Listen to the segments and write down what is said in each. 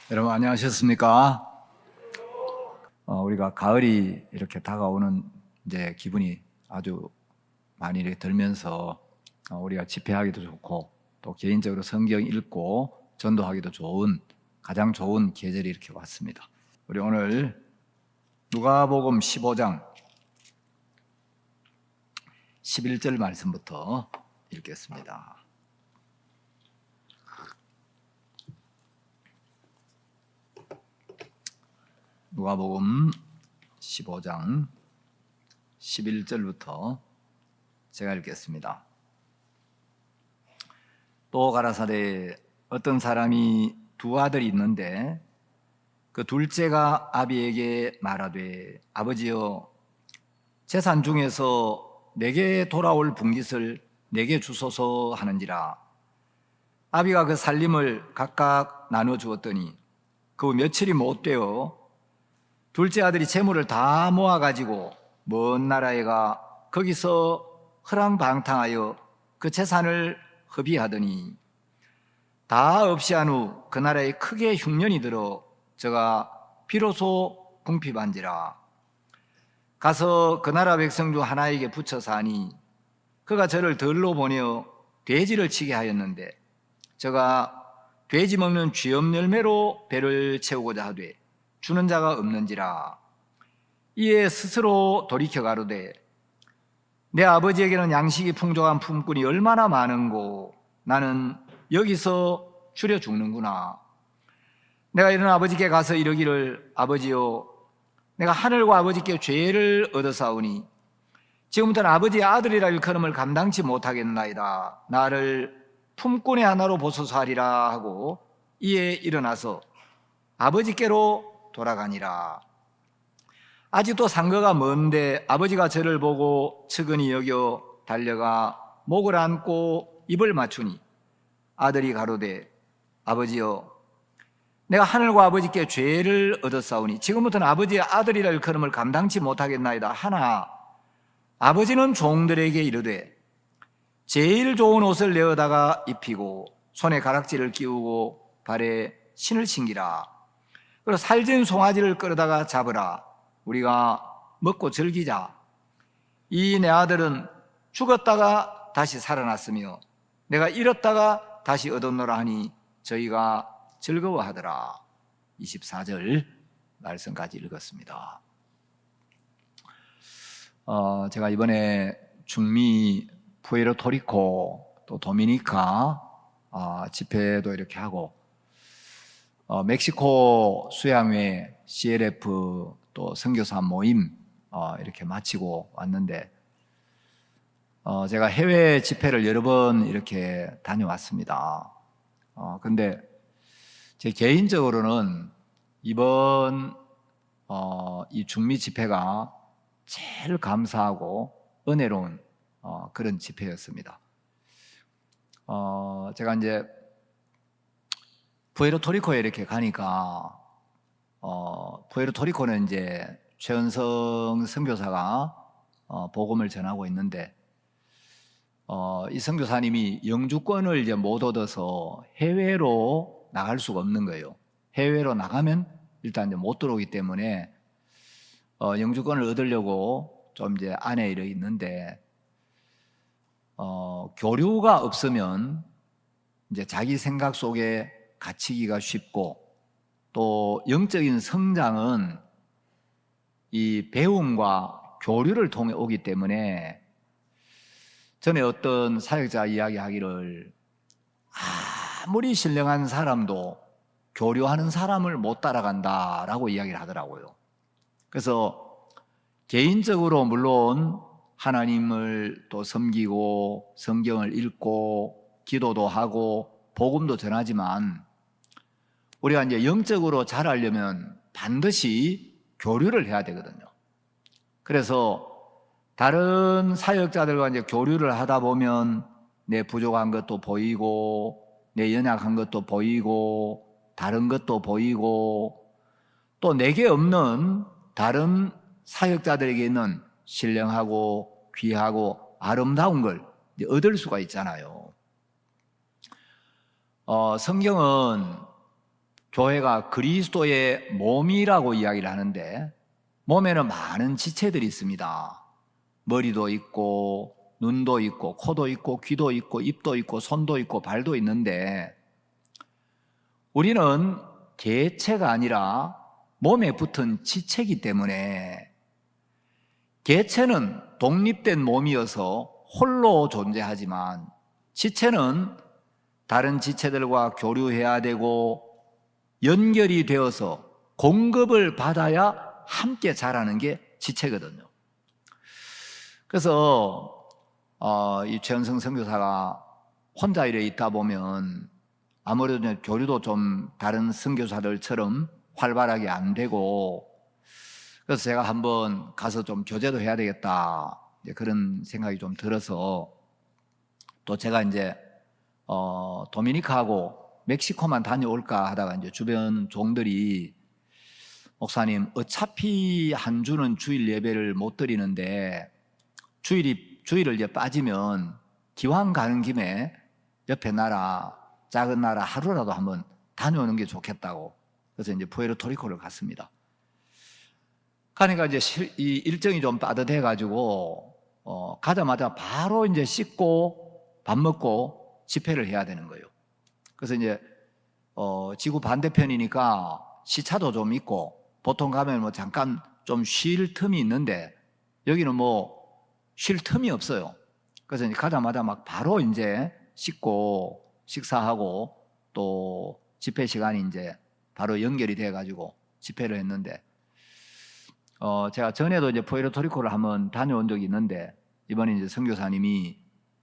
여러분 안녕하셨습니까? 우리가 가을이 이렇게 다가오는 이제 기분이 아주 많이 이렇게 들면서 우리가 집회하기도 좋고 또 개인적으로 성경 읽고 전도하기도 좋은 가장 좋은 계절이 이렇게 왔습니다. 우리 오늘 누가복음 15장 11절 말씀부터 읽겠습니다. 누가복음 15장 11절부터 제가 읽겠습니다. 또 가라사대 어떤 사람이 두 아들이 있는데 그 둘째가 아비에게 말하되 아버지여 재산 중에서 내게 돌아올 분깃을 내게 주소서 하는지라. 아비가 그 살림을 각각 나눠 주었더니 그 며칠이 못 되어 둘째 아들이 재물을 다 모아가지고 먼 나라에 가 거기서 허랑방탕하여 그 재산을 허비하더니 다 없이 한 후 그 나라에 크게 흉년이 들어 저가 비로소 궁핍한지라. 가서 그 나라 백성 중 하나에게 붙여 사니 그가 저를 들로 보내어 돼지를 치게 하였는데 저가 돼지 먹는 쥐염 열매로 배를 채우고자 하되 주는 자가 없는지라. 이에 스스로 돌이켜 가로되 내 아버지에게는 양식이 풍족한 품꾼이 얼마나 많은고 나는 여기서 줄여 죽는구나. 내가 이런 아버지께 가서 이르기를 아버지여 내가 하늘과 아버지께 죄를 얻어사오니 지금부터는 아버지의 아들이라 일컬음을 감당치 못하겠나이다. 나를 품꾼의 하나로 보소서 하리라 하고 이에 일어나서 아버지께로 돌아가니라. 아직도 상거가 먼데 아버지가 저를 보고 측은히 여겨 달려가 목을 안고 입을 맞추니 아들이 가로되 아버지여 내가 하늘과 아버지께 죄를 얻었사오니 지금부터는 아버지의 아들이라 일컬음을 감당치 못하겠나이다 하나 아버지는 종들에게 이르되 제일 좋은 옷을 내어다가 입히고 손에 가락지를 끼우고 발에 신을 신기라. 그리고 살진 송아지를 끌어다가 잡으라. 우리가 먹고 즐기자. 이 내 아들은 죽었다가 다시 살아났으며 내가 잃었다가 다시 얻었노라 하니 저희가 즐거워하더라. 24절 말씀까지 읽었습니다. 제가 이번에 중미 푸에르토리코 또 도미니카 집회도 이렇게 하고 멕시코 수양회 CLF 또 선교사 모임 이렇게 마치고 왔는데 제가 해외 집회를 여러 번 이렇게 다녀왔습니다. 근데 제 개인적으로는 이번 이 중미 집회가 제일 감사하고 은혜로운 그런 집회였습니다. 제가 이제 푸에르토리코에 이렇게 가니까 푸에르토리코는 이제 최은성 선교사가 복음을 전하고 있는데 이 선교사님이 영주권을 이제 못 얻어서 해외로 나갈 수가 없는 거예요. 해외로 나가면 일단 이제 못 들어오기 때문에 영주권을 얻으려고 좀 이제 안에 이르 있는데 교류가 없으면 이제 자기 생각 속에 갇히기가 쉽고 또 영적인 성장은 이 배움과 교류를 통해 오기 때문에 전에 어떤 사역자 이야기하기를 아무리 신령한 사람도 교류하는 사람을 못 따라간다라고 이야기를 하더라고요. 그래서 개인적으로 물론 하나님을 또 섬기고 성경을 읽고 기도도 하고 복음도 전하지만 우리가 이제 영적으로 자라려면 반드시 교류를 해야 되거든요. 그래서 다른 사역자들과 이제 교류를 하다 보면 내 부족한 것도 보이고 내 연약한 것도 보이고 다른 것도 보이고 또 내게 없는 다른 사역자들에게 있는 신령하고 귀하고 아름다운 걸 얻을 수가 있잖아요. 성경은 교회가 그리스도의 몸이라고 이야기를 하는데 몸에는 많은 지체들이 있습니다. 머리도 있고 눈도 있고 코도 있고 귀도 있고 입도 있고 손도 있고 발도 있는데 우리는 개체가 아니라 몸에 붙은 지체이기 때문에 개체는 독립된 몸이어서 홀로 존재하지만 지체는 다른 지체들과 교류해야 되고 연결이 되어서 공급을 받아야 함께 자라는 게 지체거든요. 그래서 이 최은성 선교사가 혼자 이래 있다 보면 아무래도 교류도 좀 다른 선교사들처럼 활발하게 안 되고, 그래서 제가 한번 가서 좀 교제도 해야 되겠다 그런 생각이 좀 들어서, 또 제가 이제 도미니카하고 멕시코만 다녀올까 하다가 이제 주변 종들이 목사님 어차피 한 주는 주일 예배를 못 드리는데 주일을 이제 빠지면 기왕 가는 김에 옆에 나라 작은 나라 하루라도 한번 다녀오는 게 좋겠다고, 그래서 이제 푸에르토리코를 갔습니다. 가니까 이제 이 일정이 좀 빠듯해 가지고 가자마자 바로 이제 씻고 밥 먹고 집회를 해야 되는 거예요. 그래서 이제 지구 반대편이니까 시차도 좀 있고 보통 가면 뭐 잠깐 좀 쉴 틈이 있는데 여기는 뭐 쉴 틈이 없어요. 그래서 이제 가자마자 막 바로 이제 씻고 식사하고 또 집회 시간이 이제 바로 연결이 돼 가지고 집회를 했는데, 제가 전에도 이제 푸에르토리코를 한번 다녀온 적이 있는데 이번에 이제 선교사님이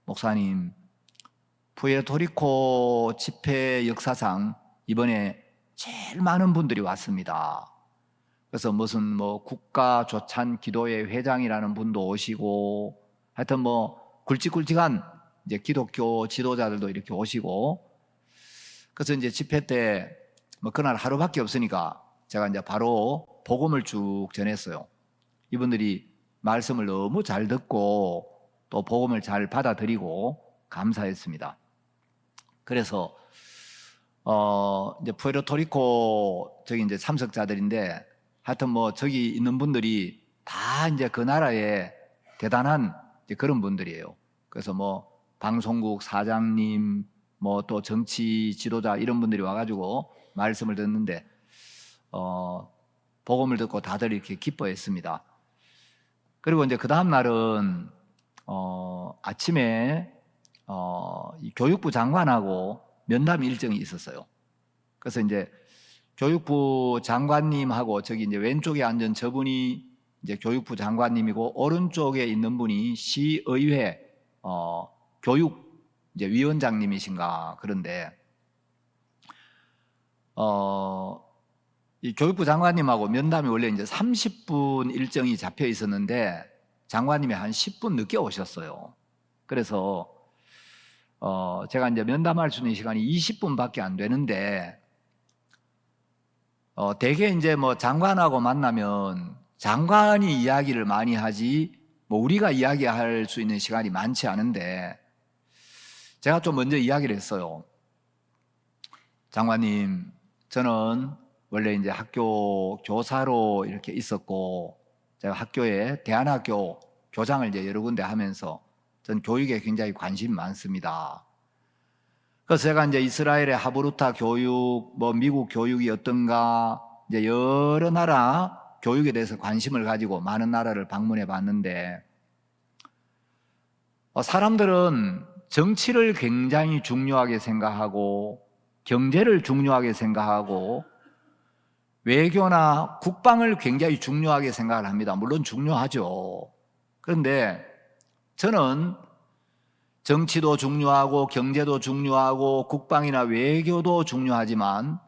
목사님 푸에르토리코 집회 역사상 이번에 제일 많은 분들이 왔습니다. 그래서 무슨 뭐 국가조찬 기도회 회장이라는 분도 오시고 하여튼 뭐 굵직굵직한 이제 기독교 지도자들도 이렇게 오시고, 그래서 이제 집회 때 뭐 그날 하루밖에 없으니까 제가 이제 바로 복음을 쭉 전했어요. 이분들이 말씀을 너무 잘 듣고 또 복음을 잘 받아들이고 감사했습니다. 그래서 이제 푸에르토리코 저기 이제 참석자들인데 하여튼 뭐 저기 있는 분들이 다 이제 그 나라의 대단한 이제 그런 분들이에요. 그래서 뭐 방송국 사장님 뭐 또 정치 지도자 이런 분들이 와가지고 말씀을 듣는데 복음을 듣고 다들 이렇게 기뻐했습니다. 그리고 이제 그 다음 날은 아침에 이 교육부 장관하고 면담 일정이 있었어요. 그래서 이제 교육부 장관님하고 저기 이제 왼쪽에 앉은 저분이 이제 교육부 장관님이고 오른쪽에 있는 분이 시의회 교육 이제 위원장님이신가 그런데 이 교육부 장관님하고 면담이 원래 이제 30분 일정이 잡혀 있었는데 장관님이 한 10분 늦게 오셨어요. 그래서 제가 이제 면담할 수 있는 시간이 20분밖에 안 되는데 대개 이제 뭐 장관하고 만나면 장관이 이야기를 많이 하지 뭐 우리가 이야기할 수 있는 시간이 많지 않은데 제가 좀 먼저 이야기를 했어요. 장관님, 저는 원래 이제 학교 교사로 이렇게 있었고 제가 학교에 대안학교 교장을 이제 여러 군데 하면서 전 교육에 굉장히 관심이 많습니다. 그래서 제가 이제 이스라엘의 하브루타 교육, 뭐 미국 교육이 어떤가 이제 여러 나라 교육에 대해서 관심을 가지고 많은 나라를 방문해 봤는데 사람들은 정치를 굉장히 중요하게 생각하고 경제를 중요하게 생각하고 외교나 국방을 굉장히 중요하게 생각을 합니다. 물론 중요하죠. 그런데 저는 정치도 중요하고 경제도 중요하고 국방이나 외교도 중요하지만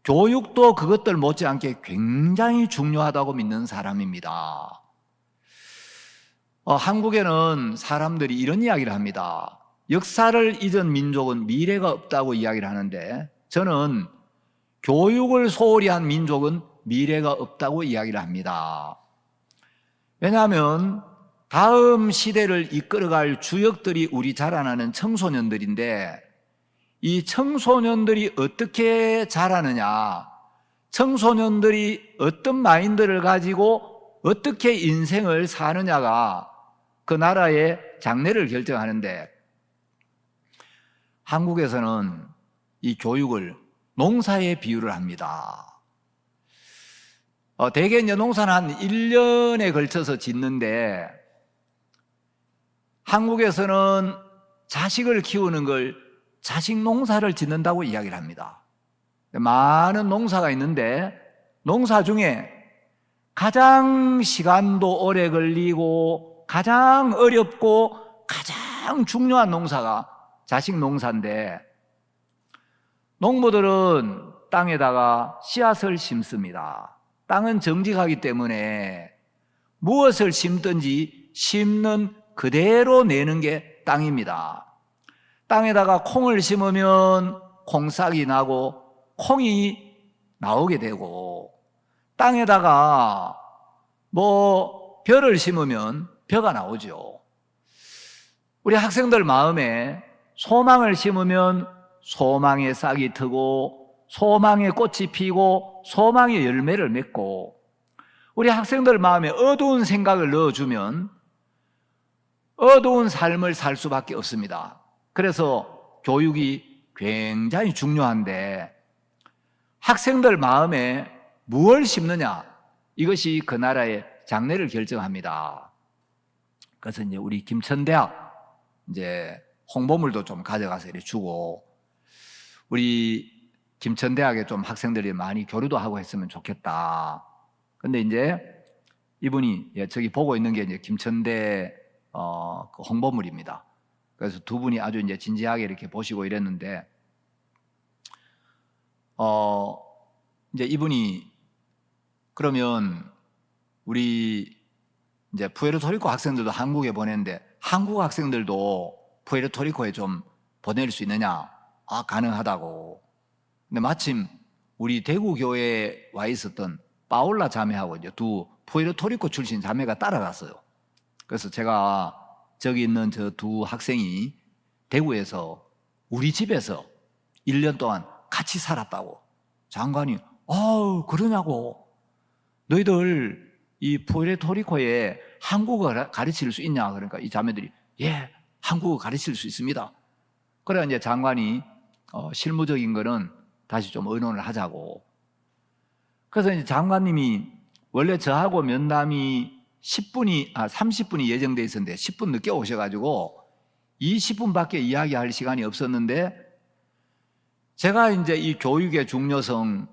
교육도 그것들 못지않게 굉장히 중요하다고 믿는 사람입니다. 한국에는 사람들이 이런 이야기를 합니다. 역사를 잊은 민족은 미래가 없다고 이야기를 하는데 저는 교육을 소홀히 한 민족은 미래가 없다고 이야기를 합니다. 왜냐하면 다음 시대를 이끌어갈 주역들이 우리 자라나는 청소년들인데 이 청소년들이 어떻게 자라느냐, 청소년들이 어떤 마인드를 가지고 어떻게 인생을 사느냐가 그 나라의 장래를 결정하는데, 한국에서는 이 교육을 농사에 비유를 합니다. 대개 이제 농사는 한 1년에 걸쳐서 짓는데, 한국에서는 자식을 키우는 걸 자식 농사를 짓는다고 이야기를 합니다. 많은 농사가 있는데, 농사 중에 가장 시간도 오래 걸리고 가장 어렵고 가장 중요한 농사가 자식 농사인데, 농부들은 땅에다가 씨앗을 심습니다. 땅은 정직하기 때문에 무엇을 심든지 심는 그대로 내는 게 땅입니다. 땅에다가 콩을 심으면 콩싹이 나고 콩이 나오게 되고, 땅에다가 벼를 심으면 벼가 나오죠. 우리 학생들 마음에 소망을 심으면 소망의 싹이 트고 소망의 꽃이 피고 소망의 열매를 맺고, 우리 학생들 마음에 어두운 생각을 넣어주면 어두운 삶을 살 수밖에 없습니다. 그래서 교육이 굉장히 중요한데, 학생들 마음에 무엇을 심느냐, 이것이 그 나라의 장래를 결정합니다. 그래서 이제 우리 김천대학 이제 홍보물도 좀 가져가서 이렇게 주고, 우리 김천대학에 좀 학생들이 많이 교류도 하고 했으면 좋겠다. 근데 이제 이분이 저기 보고 있는 게 이제 김천대 그 홍보물입니다. 그래서 두 분이 아주 이제 진지하게 이렇게 보시고 이랬는데, 이제 이분이 그러면 우리 이제 푸에르토리코 학생들도 한국에 보내는데, 한국 학생들도 푸에르토리코에 좀 보낼 수 있느냐? 가능하다고. 근데 마침 우리 대구 교회에 와 있었던 파울라 자매하고 이제 두 푸에르토리코 출신 자매가 따라갔어요. 그래서 제가 저기 있는 저 두 학생이 대구에서 우리 집에서 1년 동안 같이 살았다고. 장관이 그러냐고, 너희들 이 푸에르토리코에 한국어 가르칠 수 있냐? 그러니까 이 자매들이 예, 한국어 가르칠 수 있습니다. 그래 이제 장관이 실무적인 거는 다시 좀 의논을 하자고. 그래서 이제 장관님이 원래 저하고 면담이 30분이 예정돼 있었는데 10분 늦게 오셔가지고 20분밖에 이야기할 시간이 없었는데, 제가 이제 이 교육의 중요성,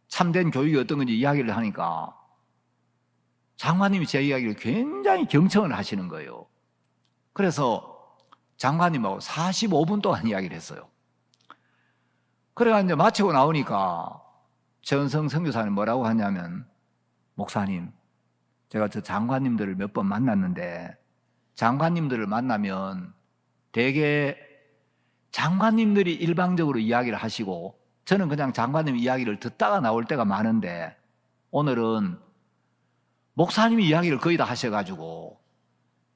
참된 교육이 어떤 건지 이야기를 하니까 장관님이 제 이야기를 굉장히 경청을 하시는 거예요. 그래서 장관님하고 45분 동안 이야기를 했어요. 그래가 이제 마치고 나오니까 최은성 선교사님 뭐라고 하냐면, 목사님, 제가 저 장관님들을 몇 번 만났는데, 장관님들을 만나면 대개 장관님들이 일방적으로 이야기를 하시고 저는 그냥 장관님 이야기를 듣다가 나올 때가 많은데, 오늘은 목사님이 이야기를 거의 다 하셔가지고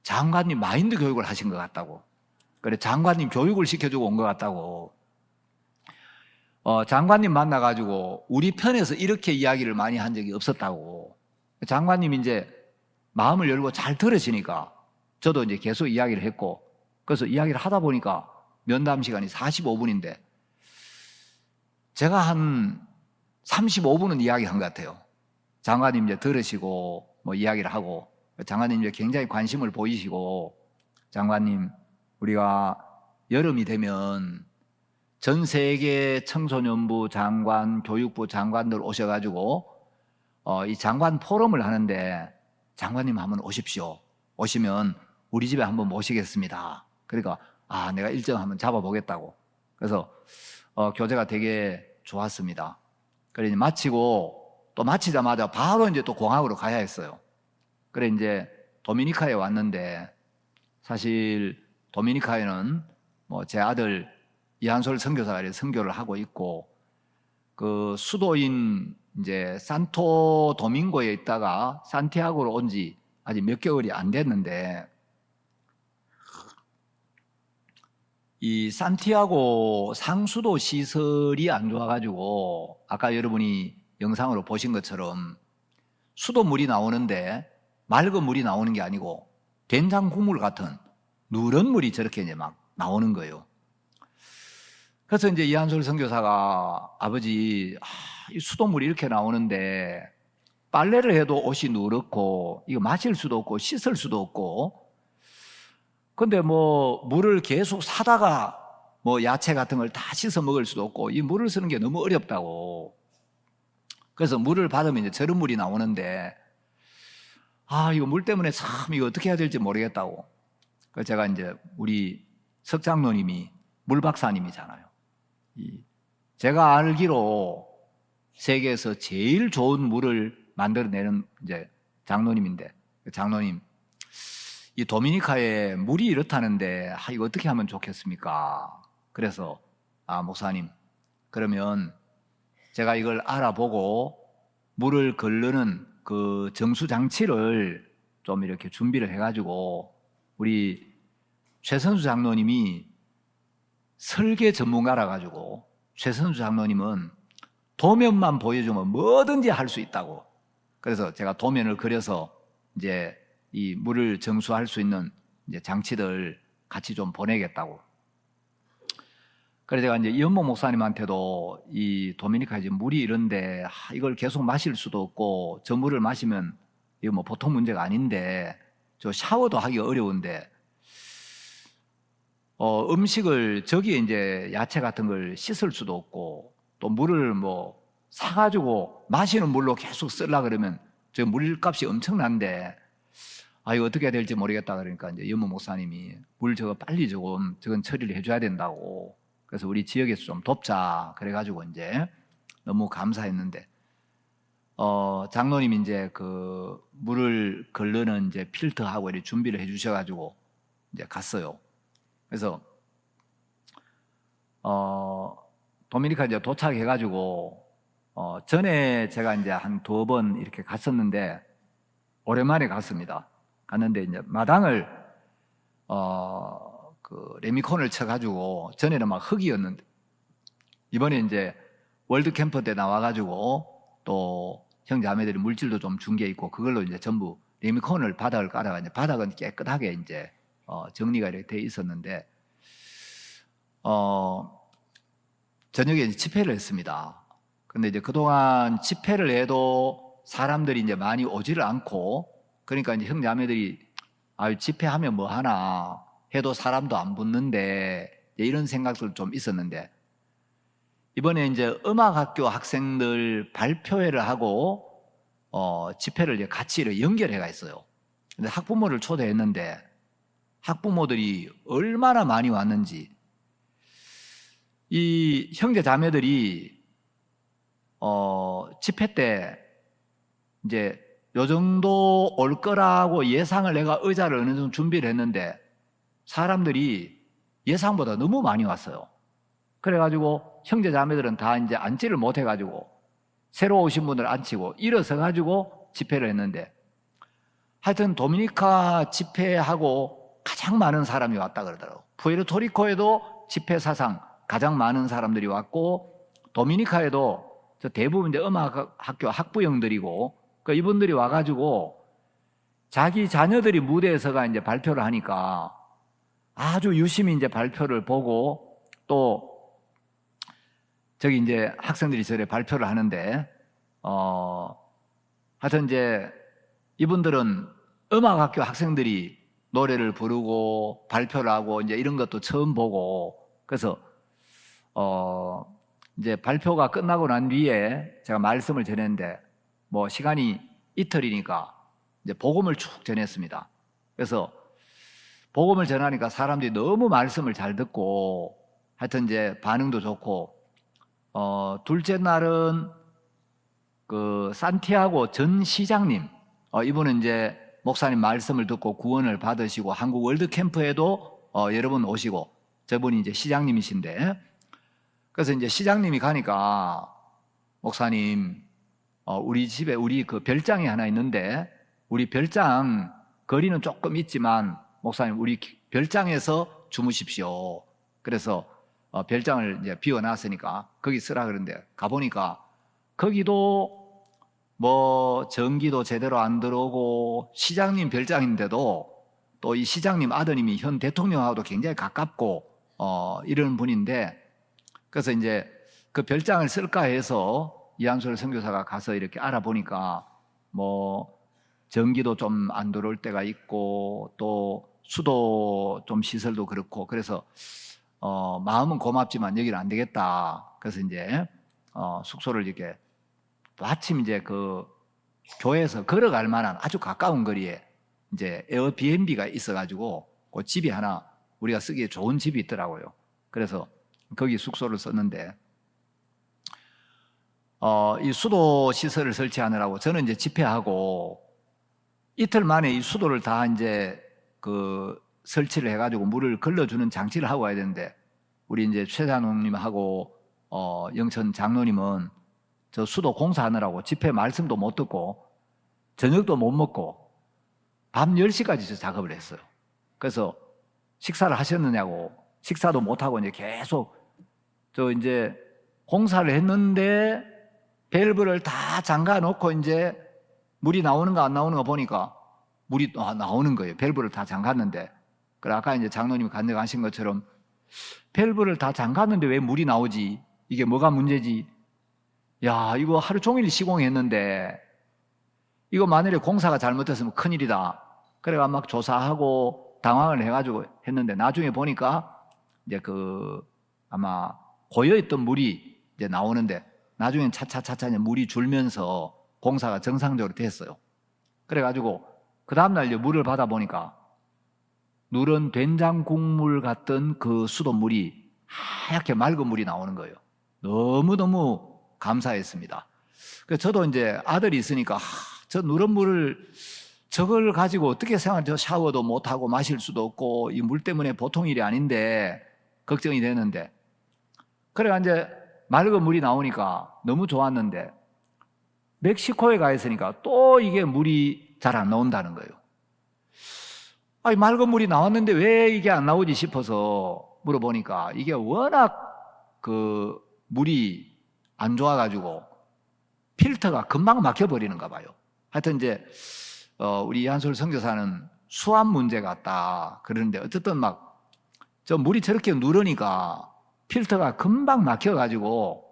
장관님 마인드 교육을 하신 것 같다고. 그래, 장관님 교육을 시켜주고 온 것 같다고. 장관님 만나가지고 우리 편에서 이렇게 이야기를 많이 한 적이 없었다고. 장관님이 이제 마음을 열고 잘 들으시니까 저도 이제 계속 이야기를 했고, 그래서 이야기를 하다 보니까 면담 시간이 45분인데 제가 한 35분은 이야기한 것 같아요. 장관님 이제 들으시고 뭐 이야기를 하고, 장관님 이제 굉장히 관심을 보이시고, 장관님, 우리가 여름이 되면 전 세계 청소년부 장관, 교육부 장관들 오셔가지고 이 장관 포럼을 하는데 장관님 한번 오십시오. 오시면 우리 집에 한번 모시겠습니다. 그러니까 내가 일정 한번 잡아보겠다고. 그래서 교제가 되게 좋았습니다. 그래 이제 마치고 또 마치자마자 바로 이제 또 공항으로 가야 했어요. 그래 이제 도미니카에 왔는데, 사실 도미니카에는 뭐 제 아들 이한솔 선교사가 선교를 하고 있고, 그 수도인 이제 산토 도밍고에 있다가 산티아고로 온 지 아직 몇 개월이 안 됐는데, 이 산티아고 상수도 시설이 안 좋아가지고 아까 여러분이 영상으로 보신 것처럼 수돗물이 나오는데 맑은 물이 나오는 게 아니고 된장 국물 같은 누런 물이 저렇게 이제 막 나오는 거예요. 그래서 이제 이한솔 선교사가 아버지, 이 수돗물이 이렇게 나오는데 빨래를 해도 옷이 누렇고 이거 마실 수도 없고 씻을 수도 없고, 근데 뭐 물을 계속 사다가 뭐 야채 같은 걸 다 씻어 먹을 수도 없고 이 물을 쓰는 게 너무 어렵다고. 그래서 물을 받으면 이제 저런 물이 나오는데 이거 물 때문에 참 이거 어떻게 해야 될지 모르겠다고. 그래서 제가 이제 우리 석 장로님이 물 박사님이잖아요. 제가 알기로 세계에서 제일 좋은 물을 만들어내는 이제 장로님인데, 장로님, 이 도미니카에 물이 이렇다는데 이거 어떻게 하면 좋겠습니까? 그래서 목사님, 그러면 제가 이걸 알아보고 물을 걸르는 그 정수 장치를 좀 이렇게 준비를 해가지고 우리 최선수 장로님이 설계 전문가라 가지고, 최선수 장로님은 도면만 보여주면 뭐든지 할 수 있다고. 그래서 제가 도면을 그려서 이제 이 물을 정수할 수 있는 이제 장치들 같이 좀 보내겠다고. 그래서 제가 이제 이현목 목사님한테도 이 도미니카 이제 물이 이런데 이걸 계속 마실 수도 없고 저 물을 마시면 이거 뭐 보통 문제가 아닌데 저 샤워도 하기 어려운데 음식을 저기에 이제 야채 같은 걸 씻을 수도 없고 또 물을 뭐 사가지고 마시는 물로 계속 쓰려 그러면 저 물값이 엄청난데 이거 어떻게 해야 될지 모르겠다. 그러니까 이제 연모 목사님이 물 저거 빨리 저건 처리를 해줘야 된다고. 그래서 우리 지역에서 좀 돕자. 그래가지고 이제 너무 감사했는데 장로님이 이제 그 물을 걸르는 이제 필터하고 이렇게 준비를 해주셔가지고 이제 갔어요. 그래서 도미니카 이제 도착해가지고 전에 제가 이제 한 2번 이렇게 갔었는데 오랜만에 갔습니다. 갔는데 이제 마당을 그 레미콘을 쳐가지고 전에는 막 흙이었는데 이번에 이제 월드 캠프 때 나와가지고 또 형제자매들이 물질도 좀 준 게 있고 그걸로 이제 전부 레미콘을 바닥을 깔아가 이제 바닥은 깨끗하게 이제 정리가 이렇게 돼 있었는데 저녁에 이제 집회를 했습니다. 근데 이제 그동안 집회를 해도 사람들이 이제 많이 오지를 않고 그러니까 이제 형제자매들이 집회하면 뭐 하나 해도 사람도 안 붙는데 이런 생각도 좀 있었는데 이번에 이제 음악학교 학생들 발표회를 하고 집회를 이제 같이 이렇게 연결해가 있어요. 근데 학부모를 초대했는데 학부모들이 얼마나 많이 왔는지 이 형제 자매들이 집회 때 이제 요 정도 올 거라고 예상을 내가 의자를 어느 정도 준비를 했는데 사람들이 예상보다 너무 많이 왔어요. 그래가지고 형제 자매들은 다 이제 앉지를 못해가지고 새로 오신 분들 앉히고 일어서 가지고 집회를 했는데 하여튼 도미니카 집회하고 가장 많은 사람이 왔다 그러더라고요. 푸에르토리코에도 집회 사상 가장 많은 사람들이 왔고 도미니카에도 대부분 이제 음악학교 학부형들이고 그러니까 이분들이 와가지고 자기 자녀들이 무대에서가 이제 발표를 하니까 아주 유심히 이제 발표를 보고 또 저기 이제 학생들이 저래 발표를 하는데 하여튼 이제 이분들은 음악학교 학생들이 노래를 부르고 발표를 하고 이제 이런 것도 처음 보고 그래서 이제 발표가 끝나고 난 뒤에 제가 말씀을 전했는데 뭐 시간이 이틀이니까 이제 복음을 쭉 전했습니다. 그래서 복음을 전하니까 사람들이 너무 말씀을 잘 듣고 하여튼 이제 반응도 좋고 둘째 날은 그 산티아고 전 시장님 이분은 이제 목사님 말씀을 듣고 구원을 받으시고 한국 월드 캠프에도 여러 번 오시고 저분이 이제 시장님이신데 그래서 이제 시장님이 가니까 목사님 우리 집에 우리 그 별장이 하나 있는데 우리 별장 거리는 조금 있지만 목사님 우리 별장에서 주무십시오. 그래서 별장을 이제 비워놨으니까 거기 쓰라 그러는데 가보니까 거기도 뭐 전기도 제대로 안 들어오고 시장님 별장인데도 또 이 시장님 아드님이 현 대통령하고도 굉장히 가깝고 이런 분인데, 그래서 이제 그 별장을 쓸까 해서 이한솔 선교사가 가서 이렇게 알아보니까 뭐 전기도 좀 안 들어올 때가 있고 또 수도 좀 시설도 그렇고, 그래서 마음은 고맙지만 여기는 안 되겠다. 그래서 이제 숙소를 이렇게 마침 이제 그 교회에서 걸어갈 만한 아주 가까운 거리에 이제 에어비앤비가 있어가지고 그 집이 하나 우리가 쓰기에 좋은 집이 있더라고요. 그래서 거기 숙소를 썼는데 이 수도 시설을 설치하느라고 저는 이제 집회하고 이틀 만에 이 수도를 다 이제 그 설치를 해가지고 물을 걸러주는 장치를 하고 와야 되는데, 우리 이제 최장로님하고 영천 장로님은 저 수도 공사하느라고 집회 말씀도 못 듣고 저녁도 못 먹고 밤 10시까지 저 작업을 했어요. 그래서 식사를 하셨느냐고, 식사도 못하고 이제 계속 저 이제 공사를 했는데 밸브를 다 잠가 놓고 이제 물이 나오는가 안 나오는가 보니까 물이 나오는 거예요. 밸브를 다 잠갔는데. 그래 아까 이제 장로님이 간증하신 것처럼 밸브를 다 잠갔는데 왜 물이 나오지? 이게 뭐가 문제지? 야, 이거 하루 종일 시공했는데 이거 만일에 공사가 잘못됐으면 큰일이다. 그래가 막 조사하고 당황을 해가지고 했는데 나중에 보니까 이제 그 아마 고여있던 물이 이제 나오는데 나중엔 차차차차 이제 물이 줄면서 공사가 정상적으로 됐어요. 그래가지고 그 다음날 이제 물을 받아보니까 누런 된장 국물 같던 그 수돗물이 하얗게 맑은 물이 나오는 거예요. 너무너무 감사했습니다. 그래서 저도 이제 아들이 있으니까 저 누런 물을 저걸 가지고 어떻게 생활, 샤워도 못하고 마실 수도 없고 이 물 때문에 보통 일이 아닌데 걱정이 되는데, 그래가 이제 맑은 물이 나오니까 너무 좋았는데 멕시코에 가 있으니까 또 이게 물이 잘 안 나온다는 거예요. 아니, 맑은 물이 나왔는데 왜 이게 안 나오지 싶어서 물어보니까 이게 워낙 그 물이 안 좋아가지고 필터가 금방 막혀버리는가 봐요. 하여튼 이제 우리 이한솔 선교사는 수압 문제 같다 그러는데 어쨌든 막 저 물이 저렇게 누르니까 필터가 금방 막혀가지고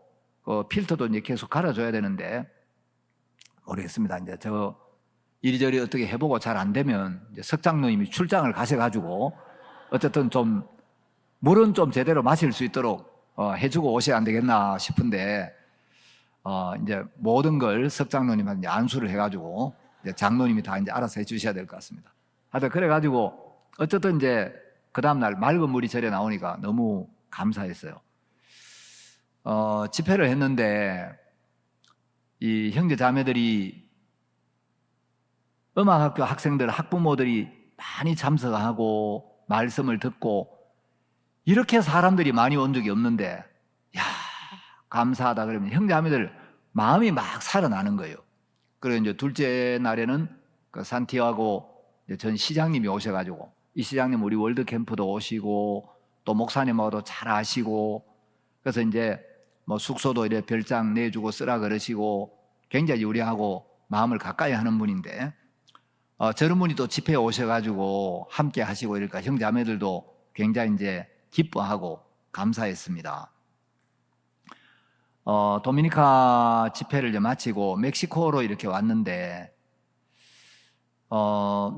그 필터도 이제 계속 갈아줘야 되는데 모르겠습니다. 이제 저 이리저리 어떻게 해보고 잘 안 되면 이제 석장로님이 출장을 가셔가지고 어쨌든 좀 물은 좀 제대로 마실 수 있도록 해주고 오셔야 안 되겠나 싶은데 이제 모든 걸 석장로님한테 안수를 해가지고 이제 장로님이 다 이제 알아서 해주셔야 될 것 같습니다. 하여튼 그래가지고 어쨌든 이제 그 다음날 맑은 물이 절에 나오니까 너무 감사했어요. 집회를 했는데 이 형제 자매들이 음악학교 학생들 학부모들이 많이 참석하고 말씀을 듣고 이렇게 사람들이 많이 온 적이 없는데 야 감사하다 그러면 형제 자매들 마음이 막 살아나는 거예요. 그리고 이제 둘째 날에는 그 산티아고 전 시장님이 오셔가지고 이 시장님 우리 월드 캠프도 오시고 또 목사님하고도 잘 아시고 그래서 이제 뭐 숙소도 이래 별장 내주고 쓰라 그러시고 굉장히 우리하고 마음을 가까이 하는 분인데 저런 분이 또 집회에 오셔가지고 함께 하시고 이러니까 형제자매들도 굉장히 이제 기뻐하고 감사했습니다. 도미니카 집회를 이제 마치고 멕시코로 이렇게 왔는데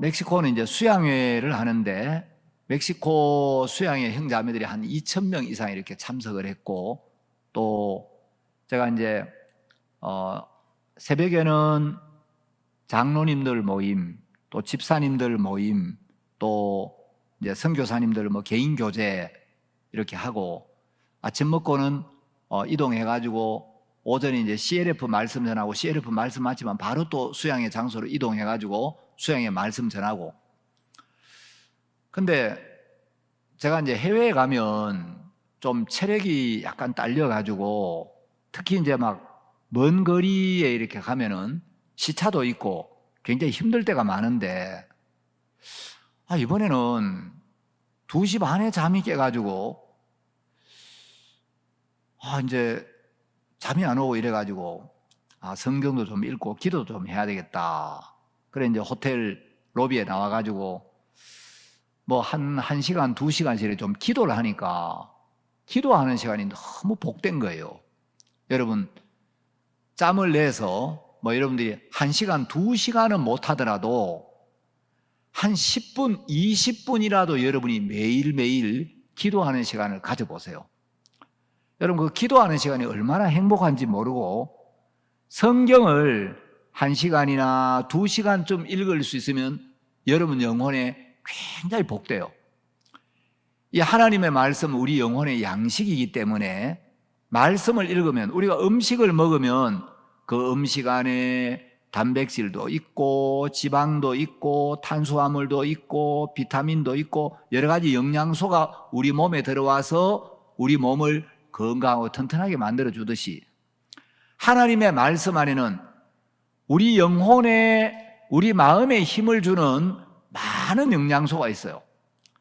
멕시코는 이제 수양회를 하는데 멕시코 수양회 형제자매들이 한 2,000명 이상 이렇게 참석을 했고 또 제가 이제 새벽에는 장로님들 모임, 또 집사님들 모임, 또 이제 선교사님들 뭐 개인 교제 이렇게 하고 아침 먹고는 이동해가지고 오전에 이제 CLF 말씀 전하고 CLF 말씀 마치면 바로 또 수양의 장소로 이동해가지고 수양의 말씀 전하고. 근데 제가 이제 해외에 가면 좀 체력이 약간 딸려가지고 특히 이제 막 먼 거리에 이렇게 가면은 시차도 있고 굉장히 힘들 때가 많은데 이번에는 2시 반에 잠이 깨가지고 이제 잠이 안 오고 이래가지고 성경도 좀 읽고 기도도 좀 해야 되겠다. 그래 이제 호텔 로비에 나와가지고 뭐 한 시간, 2시간씩 좀 기도를 하니까 기도하는 시간이 너무 복된 거예요. 여러분, 짬을 내서 뭐 여러분들이 1시간, 2시간은 못 하더라도 한 10분, 20분이라도 여러분이 매일매일 기도하는 시간을 가져보세요. 여러분, 그 기도하는 시간이 얼마나 행복한지 모르고 성경을 1시간이나 2시간쯤 읽을 수 있으면 여러분 영혼에 굉장히 복돼요. 이 하나님의 말씀은 우리 영혼의 양식이기 때문에 말씀을 읽으면, 우리가 음식을 먹으면 그 음식 안에 단백질도 있고 지방도 있고 탄수화물도 있고 비타민도 있고 여러 가지 영양소가 우리 몸에 들어와서 우리 몸을 건강하고 튼튼하게 만들어주듯이 하나님의 말씀 안에는 우리 영혼에, 우리 마음에 힘을 주는 많은 영양소가 있어요.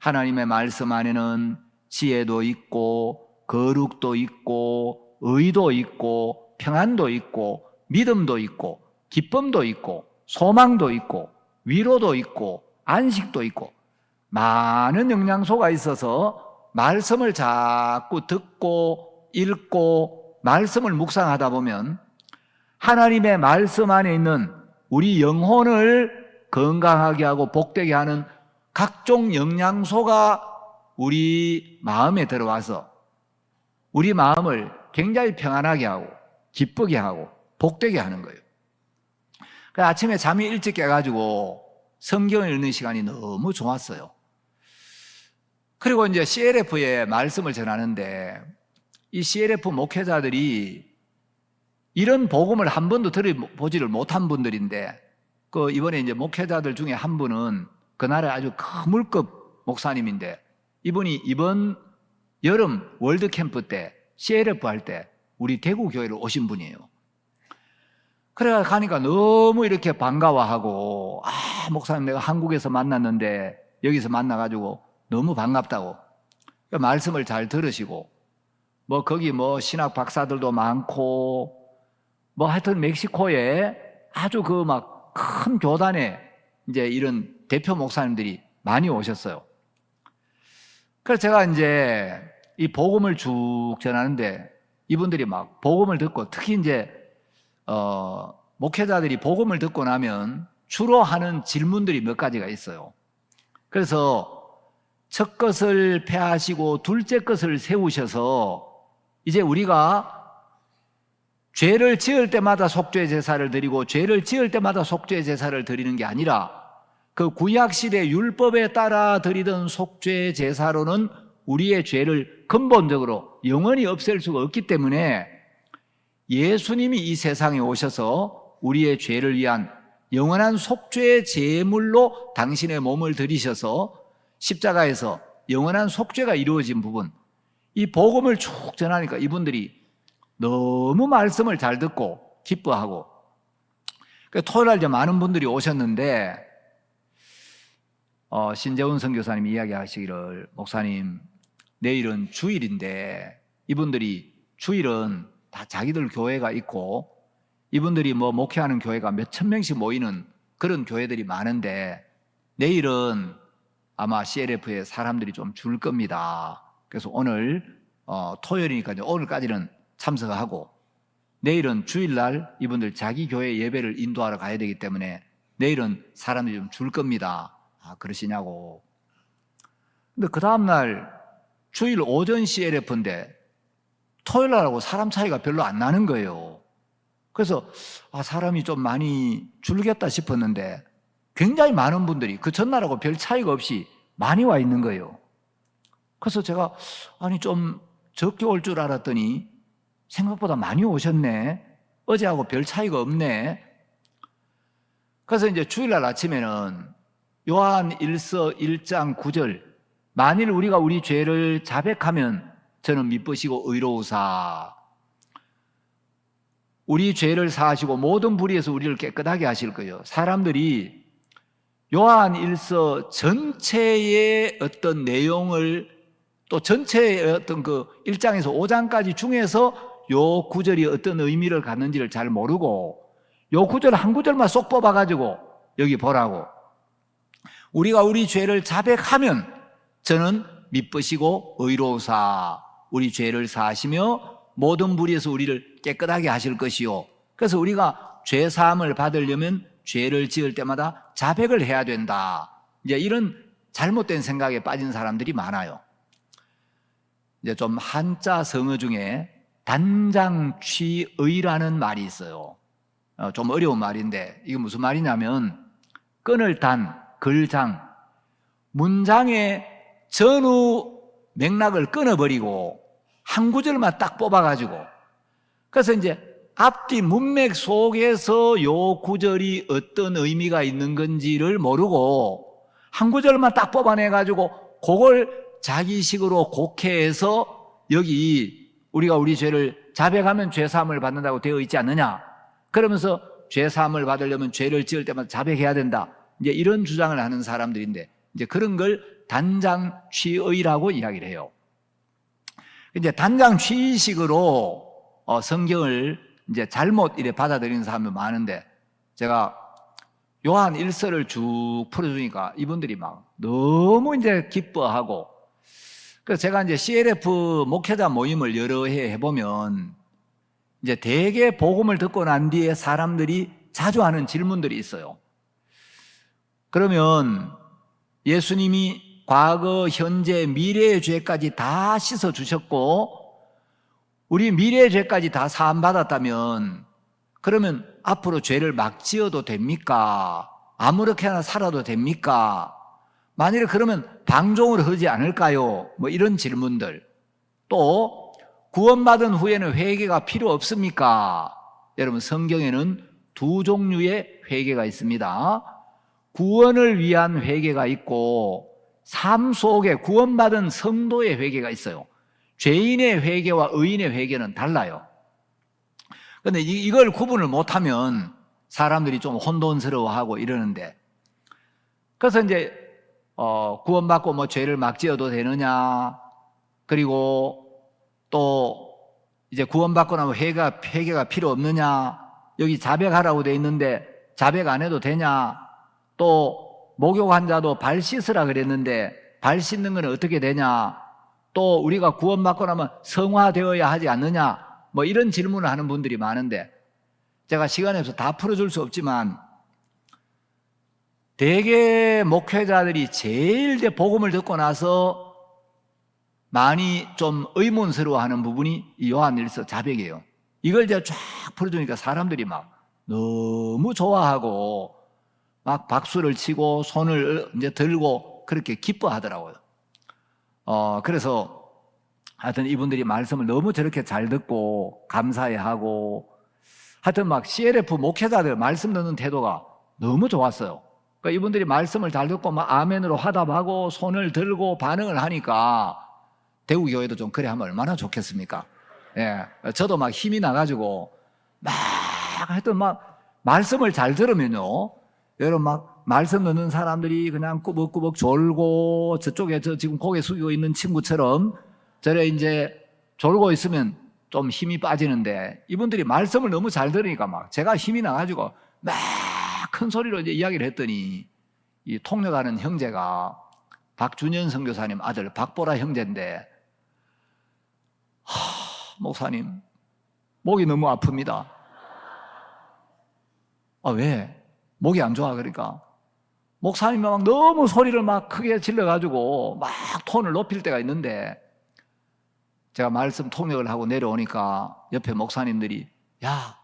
하나님의 말씀 안에는 지혜도 있고 거룩도 있고 의도 있고 평안도 있고 믿음도 있고 기쁨도 있고 소망도 있고 위로도 있고 안식도 있고 많은 영양소가 있어서 말씀을 자꾸 듣고 읽고 말씀을 묵상하다 보면 하나님의 말씀 안에 있는 우리 영혼을 건강하게 하고 복되게 하는 각종 영양소가 우리 마음에 들어와서 우리 마음을 굉장히 평안하게 하고 기쁘게 하고 복되게 하는 거예요. 그래서 아침에 잠이 일찍 깨가지고 성경을 읽는 시간이 너무 좋았어요. 그리고 이제 CLF에 말씀을 전하는데 이 CLF 목회자들이 이런 복음을 한 번도 들어보지를 못한 분들인데 이번에 이제 목회자들 중에 한 분은 그날에 아주 거물급 목사님인데 이분이 이번 여름 월드캠프 때 CLF 할 때 우리 대구 교회를 오신 분이에요. 그래 가니까 너무 이렇게 반가워하고 목사님 내가 한국에서 만났는데 여기서 만나가지고 너무 반갑다고 말씀을 잘 들으시고 뭐 거기 뭐 신학 박사들도 많고 뭐 하여튼 멕시코에 아주 그 막 큰 교단에 이제 이런 대표 목사님들이 많이 오셨어요. 그래서 제가 이제 이 복음을 쭉 전하는데 이분들이 막 복음을 듣고 특히 이제 목회자들이 복음을 듣고 나면 주로 하는 질문들이 몇 가지가 있어요. 그래서 첫 것을 폐하시고 둘째 것을 세우셔서 이제 우리가 죄를 지을 때마다 속죄 제사를 드리고 죄를 지을 때마다 속죄 제사를 드리는 게 아니라 그 구약시대 율법에 따라 드리던 속죄 제사로는 우리의 죄를 근본적으로 영원히 없앨 수가 없기 때문에 예수님이 이 세상에 오셔서 우리의 죄를 위한 영원한 속죄 제물로 당신의 몸을 들이셔서 십자가에서 영원한 속죄가 이루어진 부분, 이 복음을 쭉 전하니까 이분들이 너무 말씀을 잘 듣고 기뻐하고 토요일 날 많은 분들이 오셨는데 신재훈 선교사님이 이야기하시기를 목사님 내일은 주일인데 이분들이 주일은 다 자기들 교회가 있고 이분들이 뭐 목회하는 교회가 몇천 명씩 모이는 그런 교회들이 많은데 내일은 아마 CLF에 사람들이 좀 줄 겁니다. 그래서 오늘 토요일이니까 오늘까지는 참석하고 내일은 주일날 이분들 자기 교회 예배를 인도하러 가야 되기 때문에 내일은 사람들이 좀 줄 겁니다. 그러시냐고. 근데 그 다음날 주일 오전 CLF인데 토요일날하고 사람 차이가 별로 안 나는 거예요. 그래서 사람이 좀 많이 줄겠다 싶었는데 굉장히 많은 분들이 그 전날하고 별 차이가 없이 많이 와 있는 거예요. 그래서 제가 좀 적게 올 줄 알았더니 생각보다 많이 오셨네. 어제하고 별 차이가 없네. 그래서 이제 주일날 아침에는 요한 1서 1장 9절 만일 우리가 우리 죄를 자백하면 저는 미쁘시고 의로우사 우리 죄를 사하시고 모든 불의에서 우리를 깨끗하게 하실 거예요. 사람들이 요한 1서 전체의 어떤 내용을 또 전체의 어떤 그 1장에서 5장까지 중에서 요 구절이 어떤 의미를 갖는지를 잘 모르고 요 구절 한 구절만 쏙 뽑아가지고 여기 보라고. 우리가 우리 죄를 자백하면 저는 미쁘시고 의로우사 우리 죄를 사하시며 모든 불의에서 우리를 깨끗하게 하실 것이요. 그래서 우리가 죄 사함을 받으려면 죄를 지을 때마다 자백을 해야 된다. 이제 이런 잘못된 생각에 빠진 사람들이 많아요. 이제 좀 한자 성어 중에 단장취의라는 말이 있어요. 좀 어려운 말인데 이게 무슨 말이냐면 끈을 단, 글장, 문장의 전후 맥락을 끊어버리고 한 구절만 딱 뽑아가지고 그래서 이제 앞뒤 문맥 속에서 요 구절이 어떤 의미가 있는 건지를 모르고 한 구절만 딱 뽑아내가지고 그걸 자기식으로 곡해해서 여기 우리가 우리 죄를 자백하면 죄사함을 받는다고 되어 있지 않느냐 그러면서 죄사함을 받으려면 죄를 지을 때마다 자백해야 된다 이제 이런 주장을 하는 사람들인데 이제 그런 걸 단장취의라고 이야기를 해요. 이제 단장취의식으로 성경을 이제 잘못 이래 받아들이는 사람이 많은데 제가 요한 1서를 쭉 풀어주니까 이분들이 막 너무 이제 기뻐하고 그래서 제가 이제 CLF 목회자 모임을 여러 해 해보면 이제 대개 복음을 듣고 난 뒤에 사람들이 자주 하는 질문들이 있어요. 그러면 예수님이 과거, 현재, 미래의 죄까지 다 씻어 주셨고 우리 미래의 죄까지 다 사함 받았다면 그러면 앞으로 죄를 막 지어도 됩니까? 아무렇게나 살아도 됩니까? 만일에 그러면 방종을 하지 않을까요? 뭐 이런 질문들. 또 구원받은 후에는 회개가 필요 없습니까? 여러분 성경에는 두 종류의 회개가 있습니다. 구원을 위한 회개가 있고 삶 속에 구원받은 성도의 회개가 있어요. 죄인의 회개와 의인의 회개는 달라요. 그런데 이걸 구분을 못하면 사람들이 좀 혼돈스러워하고 이러는데 그래서 이제 구원받고 뭐 죄를 막 지어도 되느냐 그리고 또 이제 구원받고 나면 회개가 필요 없느냐 여기 자백하라고 돼 있는데 자백 안 해도 되냐 또 목욕 환자도 발 씻으라 그랬는데 발 씻는 건 어떻게 되냐 또 우리가 구원받고 나면 성화되어야 하지 않느냐 뭐 이런 질문을 하는 분들이 많은데 제가 시간이 없어서 다 풀어줄 수 없지만 대개 목회자들이 제일 복음을 듣고 나서 많이 좀 의문스러워하는 부분이 이 요한일서 자백이에요. 이걸 제가 쫙 풀어주니까 사람들이 막 너무 좋아하고 막 박수를 치고 손을 이제 들고 그렇게 기뻐하더라고요. 그래서 하여튼 이분들이 말씀을 너무 저렇게 잘 듣고 감사해하고 하여튼 막 CLF 목회자들 말씀 듣는 태도가 너무 좋았어요. 그러니까 이분들이 말씀을 잘 듣고 막 아멘으로 화답하고 손을 들고 반응을 하니까 대구교회도 좀 그래 하면 얼마나 좋겠습니까? 예, 저도 막 힘이 나가지고 막 하여튼 막 말씀을 잘 들으면요 여러분 막 말씀 듣는 사람들이 그냥 꾸벅꾸벅 졸고 저쪽에 저 지금 고개 숙이고 있는 친구처럼 저래 이제 졸고 있으면 좀 힘이 빠지는데 이분들이 말씀을 너무 잘 들으니까 막 제가 힘이 나가지고 막 큰 소리로 이제 이야기를 했더니 이 통역하는 형제가 박준현 선교사님 아들 박보라 형제인데 목사님 목이 너무 아픕니다. 왜? 목이 안 좋아 그러니까 목사님이 막 너무 소리를 막 크게 질러가지고 막 톤을 높일 때가 있는데 제가 말씀 통역을 하고 내려오니까 옆에 목사님들이 야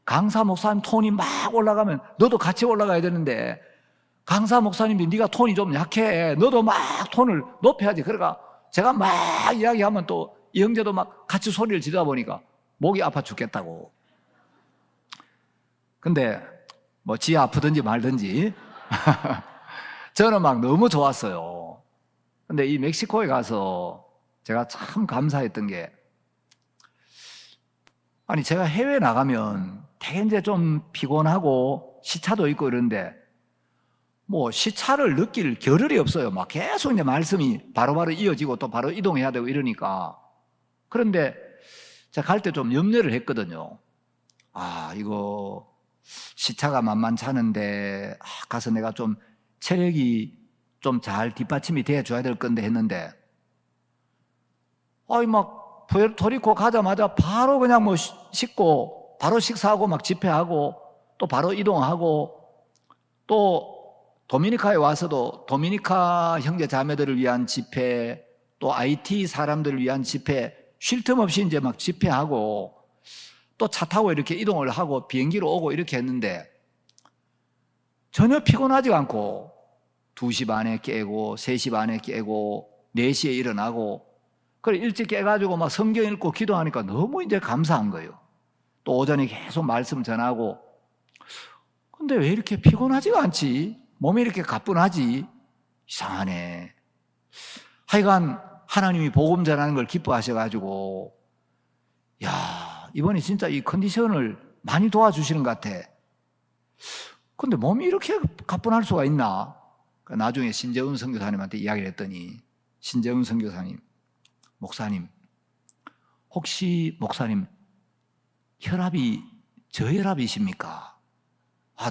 강사 목사님 톤이 막 올라가면 너도 같이 올라가야 되는데 강사 목사님이 네가 톤이 좀 약해 너도 막 톤을 높여야지 그러니까 제가 막 이야기하면 또 이 형제도 막 같이 소리를 지르다 보니까 목이 아파 죽겠다고 근데 뭐 지 아프든지 말든지 저는 막 너무 좋았어요. 근데 이 멕시코에 가서 제가 참 감사했던 게 아니 제가 해외 나가면 되게 이제 좀 피곤하고 시차도 있고 이런데 뭐 시차를 느낄 겨를이 없어요. 막 계속 이제 말씀이 바로바로 이어지고 또 바로 이동해야 되고 이러니까. 그런데 제가 갈 때 좀 염려를 했거든요. 이거 시차가 만만치 않은데 가서 내가 좀 체력이 좀 잘 뒷받침이 돼 줘야 될 건데 했는데 막 푸에르토리코 가자마자 바로 그냥 뭐 씻고 바로 식사하고 막 집회하고 또 바로 이동하고 또 도미니카에 와서도 도미니카 형제 자매들을 위한 집회 또 IT 사람들을 위한 집회 쉴 틈 없이 이제 막 집회하고 또 차 타고 이렇게 이동을 하고 비행기로 오고 이렇게 했는데 전혀 피곤하지가 않고 2시 반에 깨고 3시 반에 깨고 4시에 일어나고 그래 일찍 깨가지고 막 성경 읽고 기도하니까 너무 이제 감사한 거예요. 또 오전에 계속 말씀 전하고 근데 왜 이렇게 피곤하지가 않지? 몸이 이렇게 가뿐하지? 이상하네. 하여간 하나님이 복음 전하는 걸 기뻐하셔가지고 이번에 진짜 이 컨디션을 많이 도와주시는 것 같아. 근데 몸이 이렇게 가뿐할 수가 있나? 나중에 신재훈 선교사님한테 이야기를 했더니 신재훈 선교사님, 목사님, 혹시 목사님 혈압이 저혈압이십니까?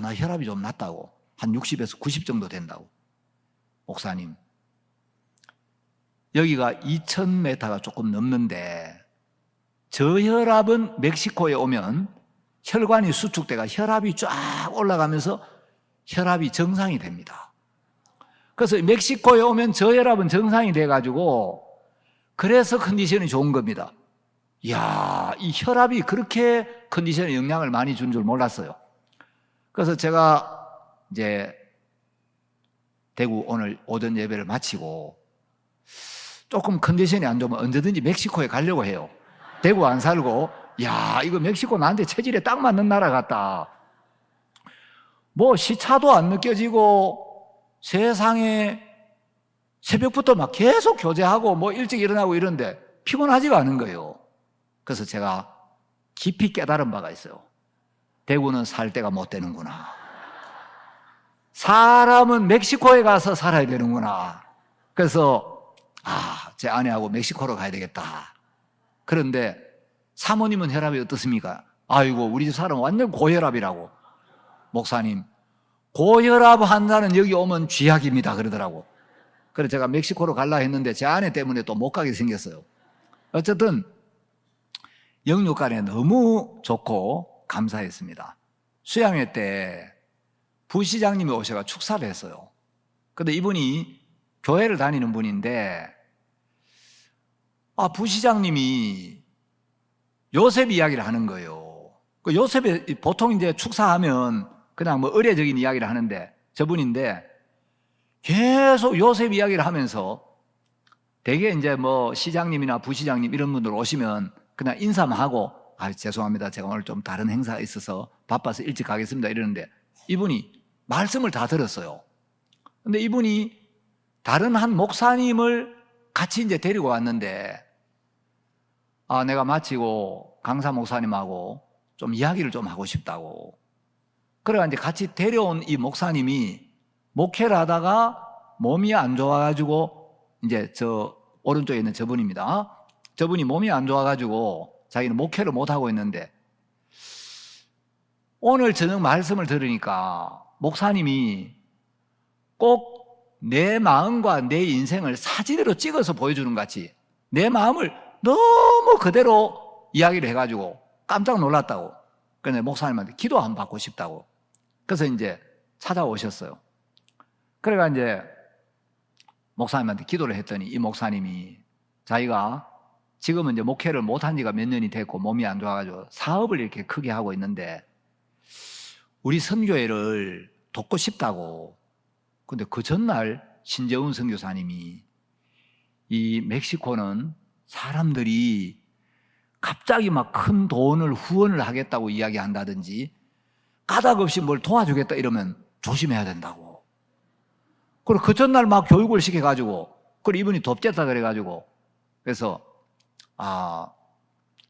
나 혈압이 좀 낮다고. 한 60에서 90 정도 된다고. 목사님, 여기가 2000m가 조금 넘는데 저혈압은 멕시코에 오면 혈관이 수축돼가 혈압이 쫙 올라가면서 혈압이 정상이 됩니다. 그래서 멕시코에 오면 저혈압은 정상이 돼가지고 그래서 컨디션이 좋은 겁니다. 이 혈압이 그렇게 컨디션에 영향을 많이 준 줄 몰랐어요. 그래서 제가 이제 대구 오늘 오전 예배를 마치고 조금 컨디션이 안 좋으면 언제든지 멕시코에 가려고 해요. 대구 안 살고 이거 멕시코 나한테 체질에 딱 맞는 나라 같다. 뭐 시차도 안 느껴지고 세상에 새벽부터 막 계속 교제하고 뭐 일찍 일어나고 이런데 피곤하지가 않은 거예요. 그래서 제가 깊이 깨달은 바가 있어요. 대구는 살 데가 못 되는구나. 사람은 멕시코에 가서 살아야 되는구나. 그래서 제 아내하고 멕시코로 가야 되겠다. 그런데 사모님은 혈압이 어떻습니까? 아이고 우리 집 사람 완전 고혈압이라고. 목사님 고혈압 환자는 여기 오면 쥐약입니다 그러더라고. 그래서 제가 멕시코로 갈라 했는데 제 아내 때문에 또 못 가게 생겼어요. 어쨌든 영육간에 너무 좋고 감사했습니다. 수양회 때 부시장님이 오셔가 축사를 했어요. 근데 이분이 교회를 다니는 분인데 부시장님이 요셉 이야기를 하는 거예요. 그 요셉이 보통 이제 축사하면 그냥 뭐 의례적인 이야기를 하는데 저분인데 계속 요셉 이야기를 하면서 대개 이제 뭐 시장님이나 부시장님 이런 분들 오시면 그냥 인사만 하고 죄송합니다. 제가 오늘 좀 다른 행사가 있어서 바빠서 일찍 가겠습니다. 이러는데 이분이 말씀을 다 들었어요. 근데 이분이 다른 한 목사님을 같이 이제 데리고 왔는데 내가 마치고 강사 목사님하고 좀 이야기를 좀 하고 싶다고. 그래가 이제 같이 데려온 이 목사님이 목회를 하다가 몸이 안 좋아가지고 이제 저 오른쪽에 있는 저분입니다. 저분이 몸이 안 좋아가지고 자기는 목회를 못하고 있는데 오늘 저녁 말씀을 들으니까 목사님이 꼭 내 마음과 내 인생을 사진으로 찍어서 보여주는 것 같이 내 마음을 너무 그대로 이야기를 해가지고 깜짝 놀랐다고. 그래서 목사님한테 기도 한번 받고 싶다고. 그래서 이제 찾아오셨어요. 그래가 이제 목사님한테 기도를 했더니 이 목사님이 자기가 지금은 이제 목회를 못한 지가 몇 년이 됐고 몸이 안 좋아가지고 사업을 이렇게 크게 하고 있는데 우리 선교회를 돕고 싶다고. 근데 그 전날 신재훈 선교사님이 이 멕시코는 사람들이 갑자기 막 큰 돈을 후원을 하겠다고 이야기한다든지 까닭 없이 뭘 도와주겠다 이러면 조심해야 된다고. 그리고 그 전날 막 교육을 시켜가지고 그리고 이분이 돕겠다 그래가지고 그래서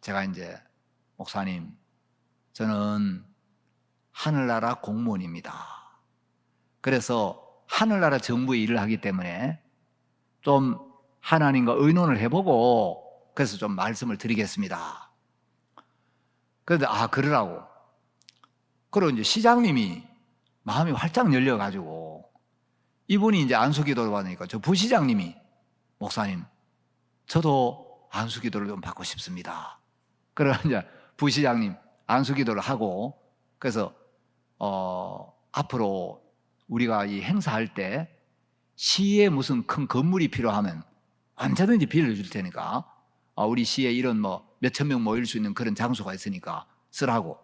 제가 이제 목사님 저는 하늘나라 공무원입니다. 그래서 하늘나라 정부의 일을 하기 때문에 좀 하나님과 의논을 해보고 그래서 좀 말씀을 드리겠습니다. 그런데 그러라고. 그리고 이제 시장님이 마음이 활짝 열려가지고 이분이 이제 안수기도를 받으니까 저 부시장님이 목사님 저도 안수기도를 좀 받고 싶습니다. 그러나 이제 부시장님 안수기도를 하고 그래서 앞으로 우리가 이 행사할 때 시에 무슨 큰 건물이 필요하면 언제든지 빌려줄 테니까 우리 시에 이런 뭐 몇천 명 모일 수 있는 그런 장소가 있으니까 쓰라고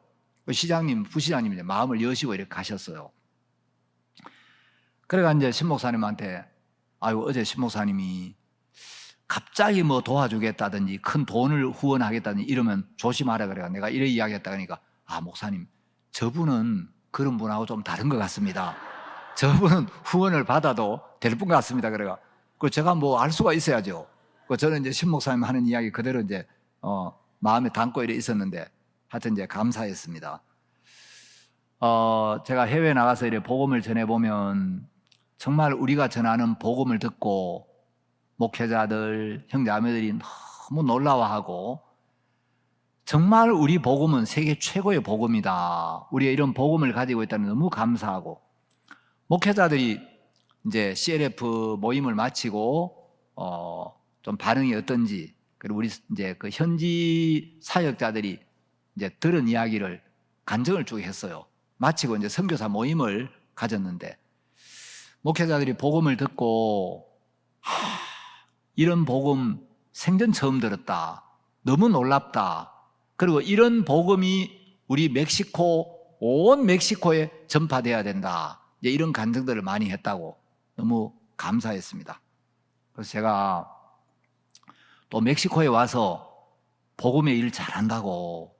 시장님, 부시장님이 이제 마음을 여시고 이렇게 가셨어요. 그래가 이제 신목사님한테 어제 신목사님이 갑자기 뭐 도와주겠다든지 큰 돈을 후원하겠다든지 이러면 조심하라 그래가 내가 이래 이야기했다 그러니까 목사님 저분은 그런 분하고 좀 다른 것 같습니다. 저분은 후원을 받아도 될 분 같습니다. 그래가 제가 뭐 알 수가 있어야죠. 저는 이제 신목사님 하는 이야기 그대로 이제 마음에 담고 이래 있었는데 하여튼 이제 감사했습니다. 제가 해외 나가서 이래 복음을 전해보면 정말 우리가 전하는 복음을 듣고 목회자들, 형제자매들이 너무 놀라워하고 정말 우리 복음은 세계 최고의 복음이다. 우리가 이런 복음을 가지고 있다는 너무 감사하고 목회자들이 이제 CLF 모임을 마치고 좀 반응이 어떤지 그리고 우리 이제 그 현지 사역자들이 이제 들은 이야기를 간증을 쭉 했어요. 마치고 이제 선교사 모임을 가졌는데 목회자들이 복음을 듣고 이런 복음 생전 처음 들었다. 너무 놀랍다. 그리고 이런 복음이 우리 멕시코 온 멕시코에 전파돼야 된다. 이제 이런 간증들을 많이 했다고 너무 감사했습니다. 그래서 제가 또 멕시코에 와서 복음의 일 잘한다고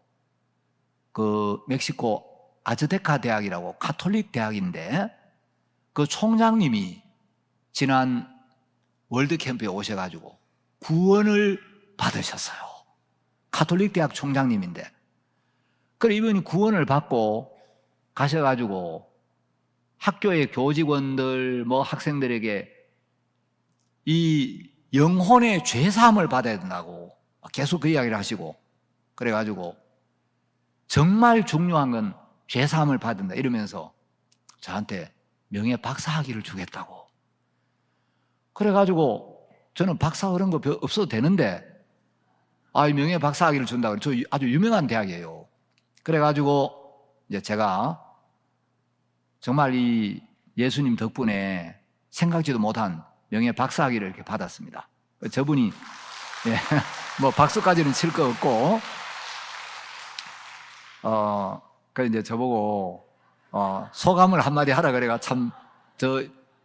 그 멕시코 아즈테카 대학이라고 가톨릭 대학인데 그 총장님이 지난 월드 캠프에 오셔가지고 구원을 받으셨어요. 가톨릭 대학 총장님인데 그래 이분이 구원을 받고 가셔가지고 학교의 교직원들 뭐 학생들에게 이 영혼의 죄사함을 받아야 된다고 계속 그 이야기를 하시고 그래가지고 정말 중요한 건 죄사함을 받는다 이러면서 저한테 명예 박사학위를 주겠다고 그래가지고 저는 박사 그런 거 없어도 되는데 이 명예 박사학위를 준다고 저 아주 유명한 대학이에요. 그래가지고 이제 제가 정말 이 예수님 덕분에 생각지도 못한 명예 박사학위를 이렇게 받았습니다. 저분이 뭐 박수까지는 칠 거 없고 그 이제 저보고 소감을 한마디 하라 그래가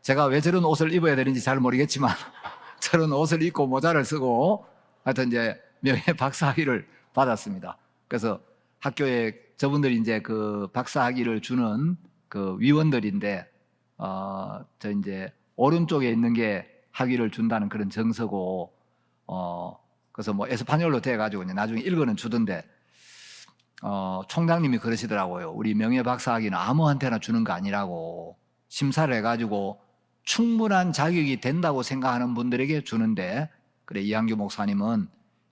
제가 왜 저런 옷을 입어야 되는지 잘 모르겠지만 저런 옷을 입고 모자를 쓰고 하여튼 이제 명예 박사학위를 받았습니다. 그래서 학교에 저분들이 이제 그 박사학위를 주는 그 위원들인데 저 이제 오른쪽에 있는 게 학위를 준다는 그런 정서고 그래서 뭐 에스파뇰로 돼 가지고 나중에 일거는 주던데 총장님이 그러시더라고요. 우리 명예 박사학위는 아무한테나 주는 거 아니라고 심사를 해가지고 충분한 자격이 된다고 생각하는 분들에게 주는데 그래 이한규 목사님은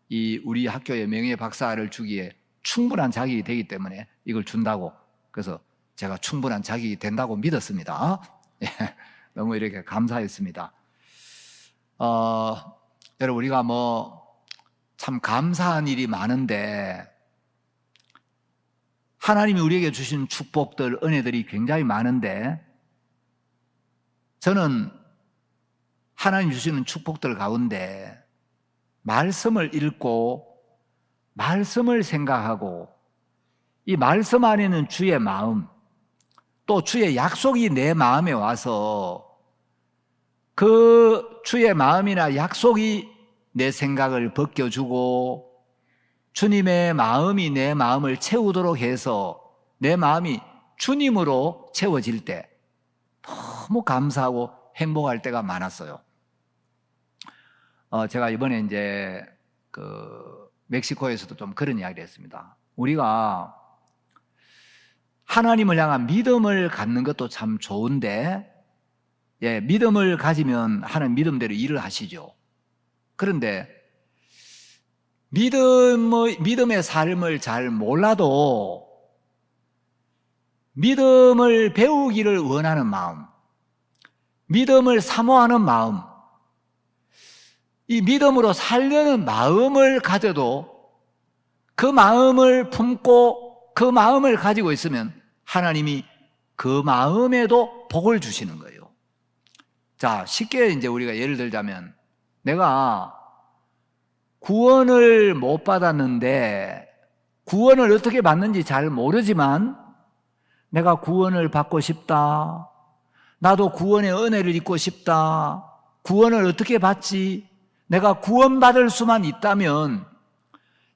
이 우리 학교에 명예 박사를 주기에 충분한 자격이 되기 때문에 이걸 준다고 그래서 제가 충분한 자격이 된다고 믿었습니다. 너무 이렇게 감사했습니다. 여러분 우리가 뭐 참 감사한 일이 많은데 하나님이 우리에게 주신 축복들, 은혜들이 굉장히 많은데 저는 하나님 주시는 축복들 가운데 말씀을 읽고 말씀을 생각하고 이 말씀 안에는 주의 마음 또 주의 약속이 내 마음에 와서 그 주의 마음이나 약속이 내 생각을 벗겨주고 주님의 마음이 내 마음을 채우도록 해서 내 마음이 주님으로 채워질 때 너무 감사하고 행복할 때가 많았어요. 제가 이번에 이제 그 멕시코에서도 좀 그런 이야기를 했습니다. 우리가 하나님을 향한 믿음을 갖는 것도 참 좋은데 예, 믿음을 가지면 하는 믿음대로 일을 하시죠. 그런데 믿음의 삶을 잘 몰라도 믿음을 배우기를 원하는 마음, 믿음을 사모하는 마음, 이 믿음으로 살려는 마음을 가져도 그 마음을 품고 그 마음을 가지고 있으면 하나님이 그 마음에도 복을 주시는 거예요. 자, 쉽게 이제 우리가 예를 들자면 내가 구원을 못 받았는데 구원을 어떻게 받는지 잘 모르지만 내가 구원을 받고 싶다. 나도 구원의 은혜를 입고 싶다. 구원을 어떻게 받지? 내가 구원받을 수만 있다면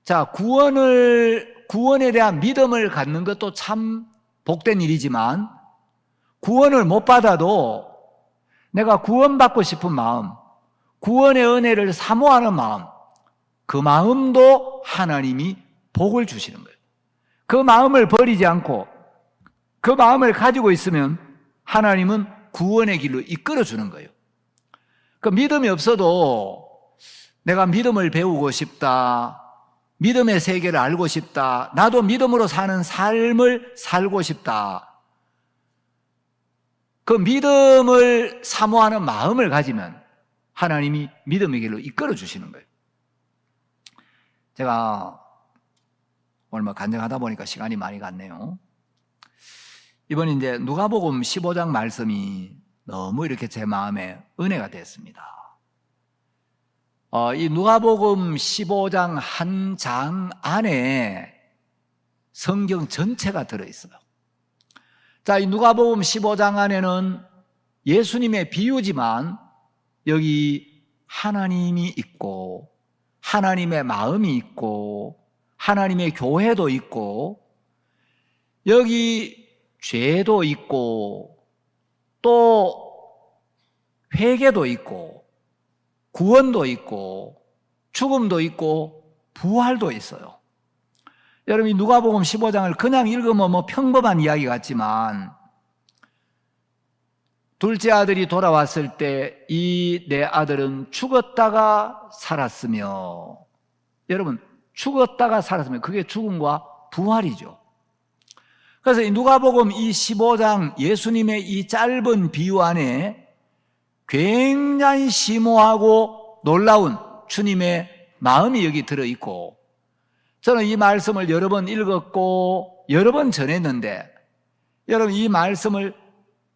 자, 구원에 대한 믿음을 갖는 것도 참 복된 일이지만 구원을 못 받아도 내가 구원받고 싶은 마음, 구원의 은혜를 사모하는 마음, 그 마음도 하나님이 복을 주시는 거예요. 그 마음을 버리지 않고 그 마음을 가지고 있으면 하나님은 구원의 길로 이끌어 주는 거예요. 그 믿음이 없어도 내가 믿음을 배우고 싶다, 믿음의 세계를 알고 싶다, 나도 믿음으로 사는 삶을 살고 싶다, 그 믿음을 사모하는 마음을 가지면 하나님이 믿음의 길로 이끌어 주시는 거예요. 제가 얼마 간증하다 보니까 시간이 많이 갔네요. 이번 이제 누가복음 15장 말씀이 너무 이렇게 제 마음에 은혜가 됐습니다. 이 누가복음 15장 한 장 안에 성경 전체가 들어있어요. 자, 이 누가복음 15장 안에는 예수님의 비유지만 여기 하나님이 있고 하나님의 마음이 있고 하나님의 교회도 있고 여기 죄도 있고 또 회개도 있고 구원도 있고 죽음도 있고 부활도 있어요. 여러분, 이 누가복음 15장을 그냥 읽으면 뭐 평범한 이야기 같지만 둘째 아들이 돌아왔을 때 이 내 아들은 죽었다가 살았으며, 여러분, 죽었다가 살았으며 그게 죽음과 부활이죠. 그래서 이 누가복음 이 15장 예수님의 이 짧은 비유 안에 굉장히 심오하고 놀라운 주님의 마음이 여기 들어있고, 저는 이 말씀을 여러 번 읽었고 여러 번 전했는데 여러분, 이 말씀을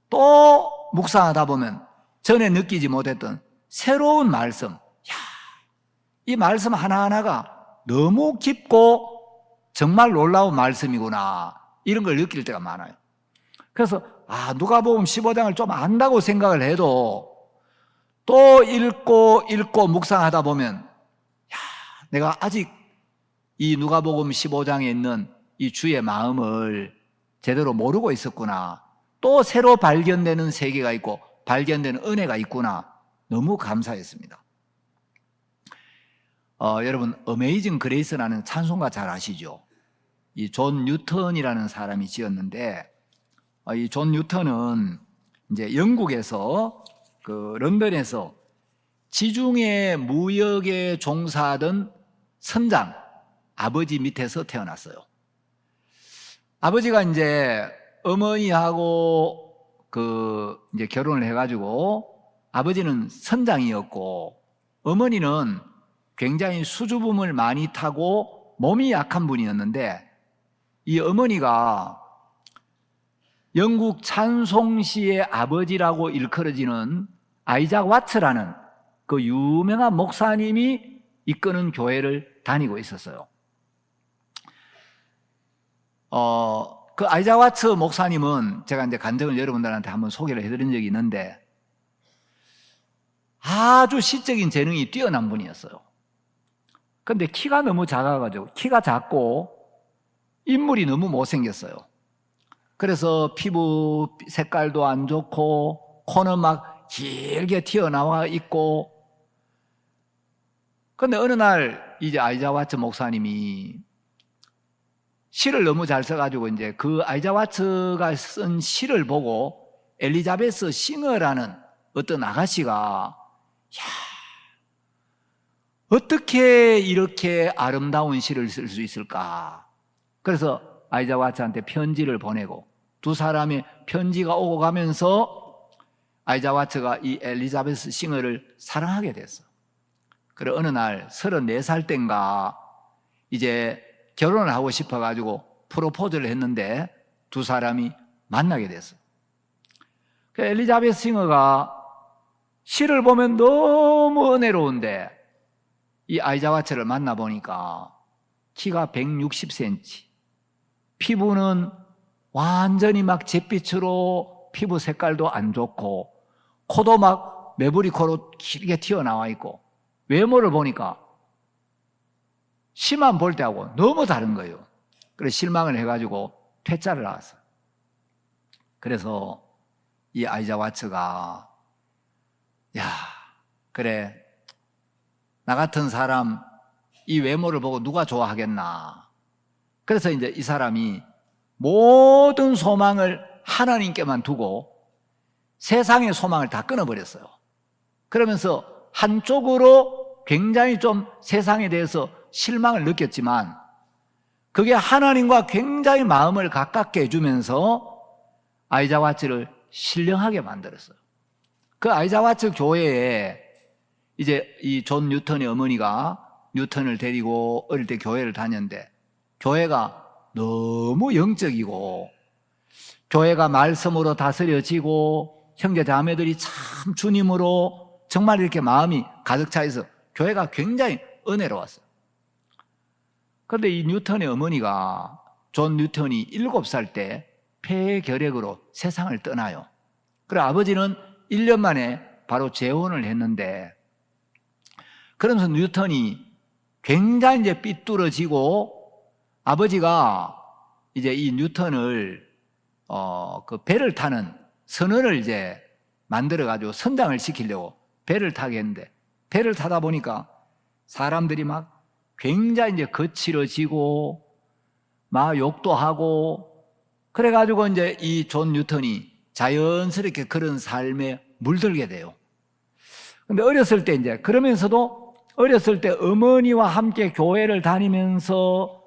또 묵상하다 보면 전에 느끼지 못했던 새로운 말씀, 이 말씀 하나하나가 너무 깊고 정말 놀라운 말씀이구나, 이런 걸 느낄 때가 많아요. 그래서 누가복음 15장을 좀 안다고 생각을 해도 또 읽고 묵상하다 보면 내가 아직 이 누가복음 15장에 있는 이 주의 마음을 제대로 모르고 있었구나, 또 새로 발견되는 세계가 있고 발견되는 은혜가 있구나, 너무 감사했습니다. 여러분, 어메이징 그레이스라는 찬송가 잘 아시죠? 이 존 뉴턴이라는 사람이 지었는데, 이 존 뉴턴은 이제 영국에서 런던에서 지중해 무역에 종사하던 선장 아버지 밑에서 태어났어요. 아버지가 이제 어머니하고 이제 결혼을 해가지고 아버지는 선장이었고 어머니는 굉장히 수줍음을 많이 타고 몸이 약한 분이었는데, 이 어머니가 영국 찬송시의 아버지라고 일컬어지는 아이작 와츠라는 그 유명한 목사님이 이끄는 교회를 다니고 있었어요. 그 아이작 와츠 목사님은 제가 이제 간증을 여러분들한테 한번 소개를 해드린 적이 있는데 아주 시적인 재능이 뛰어난 분이었어요. 근데 키가 너무 작아가지고, 키가 작고 인물이 너무 못생겼어요. 그래서 피부 색깔도 안 좋고 코는 막 길게 튀어나와 있고, 근데 어느 날 이제 아이작 와츠 목사님이 시를 너무 잘 써가지고 이제 그 아이작 와츠가 쓴 시를 보고 엘리자베스 싱어라는 어떤 아가씨가 어떻게 이렇게 아름다운 시를 쓸 수 있을까? 그래서 아이자 와츠한테 편지를 보내고 두 사람의 편지가 오고 가면서 아이자 와츠가 이 엘리자베스 싱어를 사랑하게 됐어. 그래 어느 날 34살 땐가 이제 결혼을 하고 싶어가지고 프로포즈를 했는데 두 사람이 만나게 됐어. 그 엘리자베스 싱어가 시를 보면 너무 은혜로운데 이 아이자 와츠를 만나보니까 키가 160cm, 피부는 완전히 막 잿빛으로 피부 색깔도 안 좋고 코도 막 매부리 코로 길게 튀어나와 있고 외모를 보니까 시만 볼 때하고 너무 다른 거예요. 그래서 실망을 해가지고 퇴짜를 나왔어요. 그래서 이 아이자 와츠가 야 그래 나 같은 사람 이 외모를 보고 누가 좋아하겠나. 그래서 이제 이 사람이 모든 소망을 하나님께만 두고 세상의 소망을 다 끊어버렸어요. 그러면서 한쪽으로 굉장히 좀 세상에 대해서 실망을 느꼈지만 그게 하나님과 굉장히 마음을 가깝게 해주면서 아이자 와츠를 신령하게 만들었어요. 그 아이자 와츠 교회에 이제 이 존 뉴턴의 어머니가 뉴턴을 데리고 어릴 때 교회를 다녔는데 교회가 너무 영적이고 교회가 말씀으로 다스려지고 형제 자매들이 참 주님으로 정말 이렇게 마음이 가득 차 있어 교회가 굉장히 은혜로웠어요. 그런데 이 뉴턴의 어머니가 존 뉴턴이 7살 때 폐결핵으로 세상을 떠나요. 그래 아버지는 1년 만에 바로 재혼을 했는데 그러면서 뉴턴이 굉장히 이제 삐뚤어지고 아버지가 이제 이 뉴턴을 그 배를 타는 선원을 이제 만들어가지고 선장을 시키려고 배를 타게 했는데 배를 타다 보니까 사람들이 막 굉장히 이제 거칠어지고 막 욕도 하고 그래가지고 이제 이 존 뉴턴이 자연스럽게 그런 삶에 물들게 돼요. 근데 어렸을 때 이제 그러면서도 어렸을 때 어머니와 함께 교회를 다니면서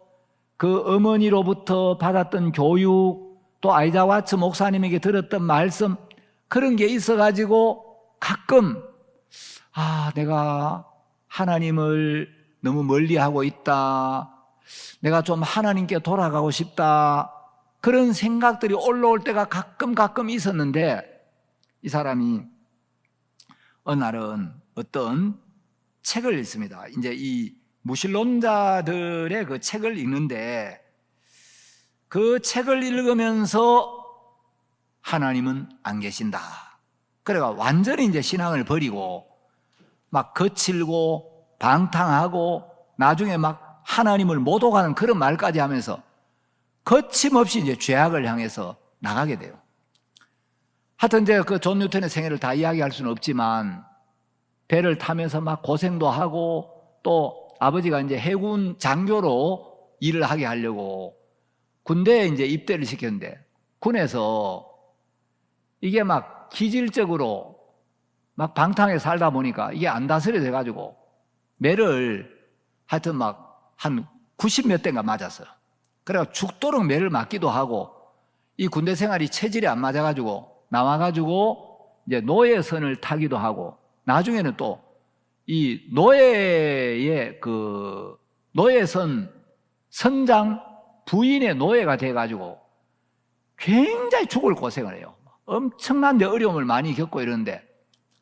그 어머니로부터 받았던 교육 또 아이자 와츠 목사님에게 들었던 말씀 그런 게 있어가지고 가끔 내가 하나님을 너무 멀리하고 있다. 내가 좀 하나님께 돌아가고 싶다. 그런 생각들이 올라올 때가 가끔 있었는데 이 사람이 어느 날은 어떤 책을 읽습니다. 이제 이 무신론자들의 그 책을 읽는데 그 책을 읽으면서 하나님은 안 계신다. 그래가 완전히 이제 신앙을 버리고 막 거칠고 방탕하고 나중에 막 하나님을 못 오가는 그런 말까지 하면서 거침없이 이제 죄악을 향해서 나가게 돼요. 하여튼 이제 그 존 뉴턴의 생애를 다 이야기할 수는 없지만 배를 타면서 막 고생도 하고 또 아버지가 이제 해군 장교로 일을 하게 하려고 군대에 이제 입대를 시켰는데 군에서 이게 막 기질적으로 막 방탕하게 살다 보니까 이게 안 다스려져 가지고 매를 하여튼 막 한 90몇 대인가 맞았어요. 그래서 죽도록 매를 맞기도 하고 이 군대 생활이 체질이 안 맞아가지고 나와가지고 이제 노예선을 타기도 하고 나중에는 또 이 노예의 그 노예선 선장 부인의 노예가 돼가지고 굉장히 죽을 고생을 해요. 엄청난 어려움을 많이 겪고 이러는데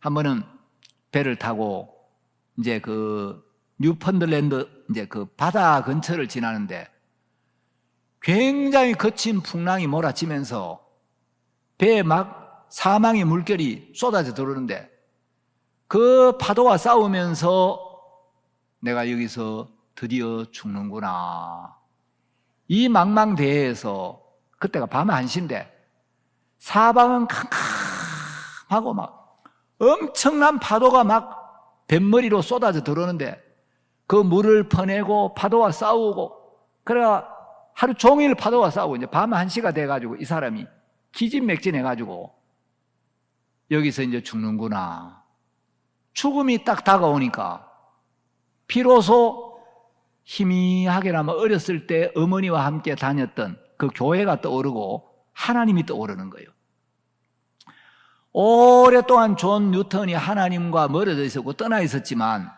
한 번은 배를 타고 이제 그 뉴펀들랜드 이제 그 바다 근처를 지나는데 굉장히 거친 풍랑이 몰아치면서 배에 막 사망의 물결이 쏟아져 들어오는데 그 파도와 싸우면서 내가 여기서 드디어 죽는구나. 이 망망대해에서 그때가 밤 1시인데 사방은 캄캄하고 막 엄청난 파도가 막 뱃머리로 쏟아져 들어오는데 그 물을 퍼내고 파도와 싸우고 그래가 하루 종일 파도와 싸우고 이제 밤 1시가 돼가지고 이 사람이 기진맥진해가지고 여기서 이제 죽는구나. 죽음이 딱 다가오니까 비로소 희미하게나마 어렸을 때 어머니와 함께 다녔던 그 교회가 떠오르고 하나님이 떠오르는 거예요. 오랫동안 존 뉴턴이 하나님과 멀어져 있었고 떠나 있었지만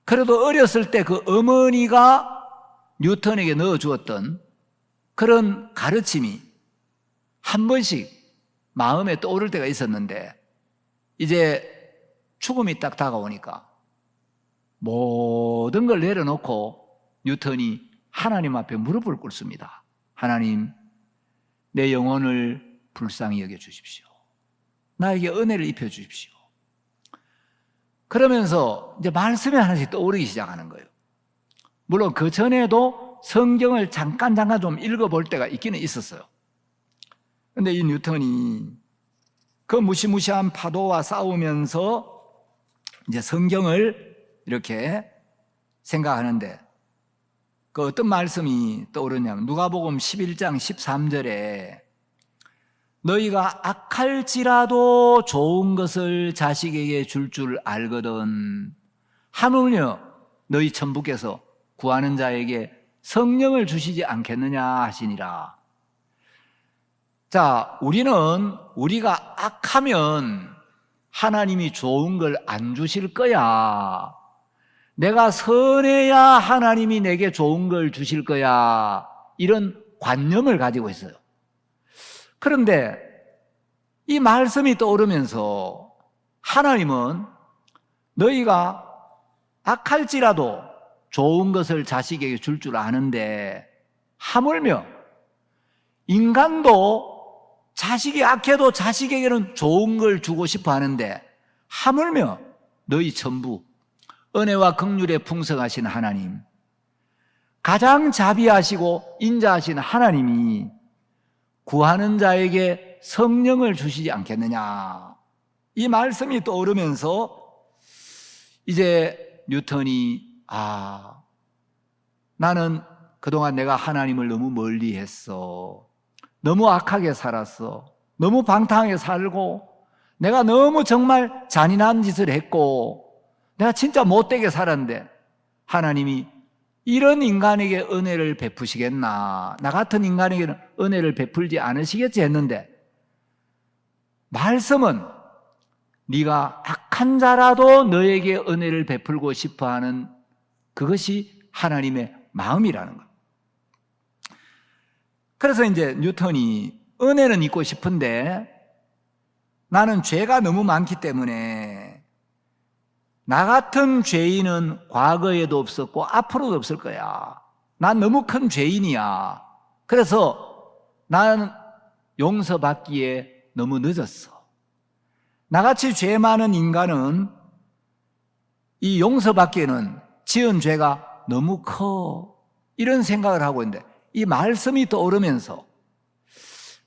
그래도 어렸을 때 그 어머니가 뉴턴에게 넣어주었던 그런 가르침이 한 번씩 마음에 떠오를 때가 있었는데 이제 죽음이 딱 다가오니까 모든 걸 내려놓고 뉴턴이 하나님 앞에 무릎을 꿇습니다. 하나님, 내 영혼을 불쌍히 여겨주십시오. 나에게 은혜를 입혀주십시오. 그러면서 이제 말씀이 하나씩 떠오르기 시작하는 거예요. 물론 그 전에도 성경을 잠깐 좀 읽어볼 때가 있기는 있었어요. 그런데 이 뉴턴이 그 무시무시한 파도와 싸우면서 이제 성경을 이렇게 생각하는데 그 어떤 말씀이 떠오르냐면 누가복음 11장 13절에 너희가 악할지라도 좋은 것을 자식에게 줄 알거든 하물며 너희 천부께서 구하는 자에게 성령을 주시지 않겠느냐 하시니라. 자, 우리가 악하면 하나님이 좋은 걸 안 주실 거야. 내가 선해야 하나님이 내게 좋은 걸 주실 거야. 이런 관념을 가지고 있어요. 그런데 이 말씀이 떠오르면서 하나님은 너희가 악할지라도 좋은 것을 자식에게 줄 아는데 하물며 인간도 자식이 악해도 자식에게는 좋은 걸 주고 싶어 하는데 하물며 너희 전부 은혜와 긍휼에 풍성하신 하나님, 가장 자비하시고 인자하신 하나님이 구하는 자에게 성령을 주시지 않겠느냐. 이 말씀이 떠오르면서 이제 뉴턴이 나는 그동안 내가 하나님을 너무 멀리 했어. 너무 악하게 살았어. 너무 방탕하게 살고 내가 너무 정말 잔인한 짓을 했고 내가 진짜 못되게 살았는데 하나님이 이런 인간에게 은혜를 베푸시겠나? 나 같은 인간에게는 은혜를 베풀지 않으시겠지 했는데 말씀은 네가 악한 자라도 너에게 은혜를 베풀고 싶어하는 그것이 하나님의 마음이라는 거예요. 그래서 이제 뉴턴이 은혜는 있고 싶은데 나는 죄가 너무 많기 때문에 나 같은 죄인은 과거에도 없었고 앞으로도 없을 거야. 난 너무 큰 죄인이야. 그래서 나는 용서받기에 너무 늦었어. 나같이 죄 많은 인간은 이 용서받기에는 지은 죄가 너무 커. 이런 생각을 하고 있는데 이 말씀이 떠오르면서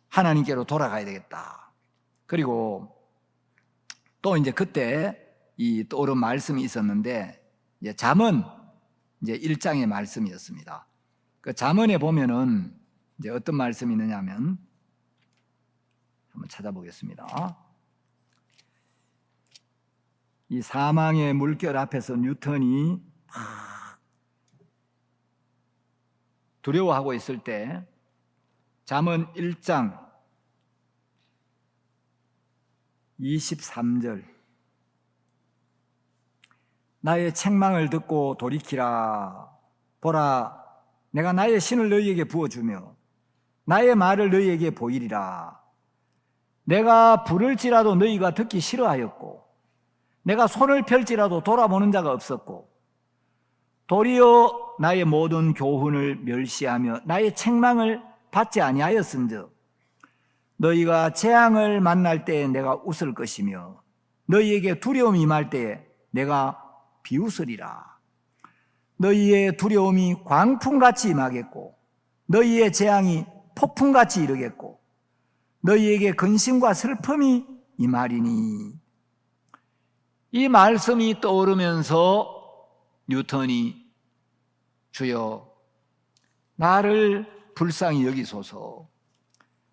하나님께로 돌아가야 되겠다. 그리고 또 이제 그때 이 떠오른 말씀이 있었는데 이제 잠언 이제 1장의 말씀이었습니다. 그 잠언에 보면은 이제 어떤 말씀이 있느냐면 한번 찾아보겠습니다. 이 사망의 물결 앞에서 뉴턴이 두려워하고 있을 때 잠언 1장 23절 나의 책망을 듣고 돌이키라. 보라, 내가 나의 신을 너희에게 부어주며 나의 말을 너희에게 보이리라. 내가 부를지라도 너희가 듣기 싫어하였고 내가 손을 펼지라도 돌아보는 자가 없었고 도리어 나의 모든 교훈을 멸시하며 나의 책망을 받지 아니하였은즉 너희가 재앙을 만날 때에 내가 웃을 것이며 너희에게 두려움이 임할 때에 내가 비웃으리라. 너희의 두려움이 광풍같이 임하겠고 너희의 재앙이 폭풍같이 이르겠고 너희에게 근심과 슬픔이 임하리니. 이 말씀이 떠오르면서 뉴턴이 주여 나를 불쌍히 여기소서,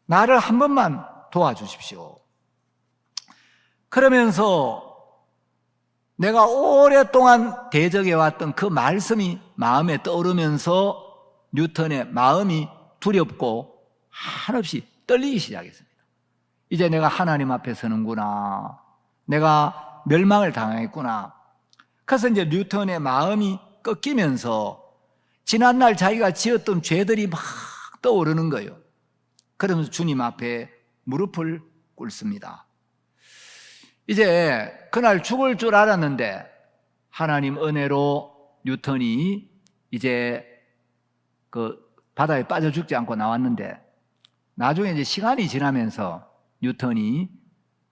나를 한 번만 도와주십시오. 그러면서 내가 오랫동안 대적해왔던 그 말씀이 마음에 떠오르면서 뉴턴의 마음이 두렵고 한없이 떨리기 시작했습니다. 이제 내가 하나님 앞에 서는구나. 내가 멸망을 당했구나. 그래서 이제 뉴턴의 마음이 꺾이면서 지난날 자기가 지었던 죄들이 막 떠오르는 거예요. 그러면서 주님 앞에 무릎을 꿇습니다. 이제 그날 죽을 줄 알았는데 하나님 은혜로 뉴턴이 이제 그 바다에 빠져 죽지 않고 나왔는데, 나중에 이제 시간이 지나면서 뉴턴이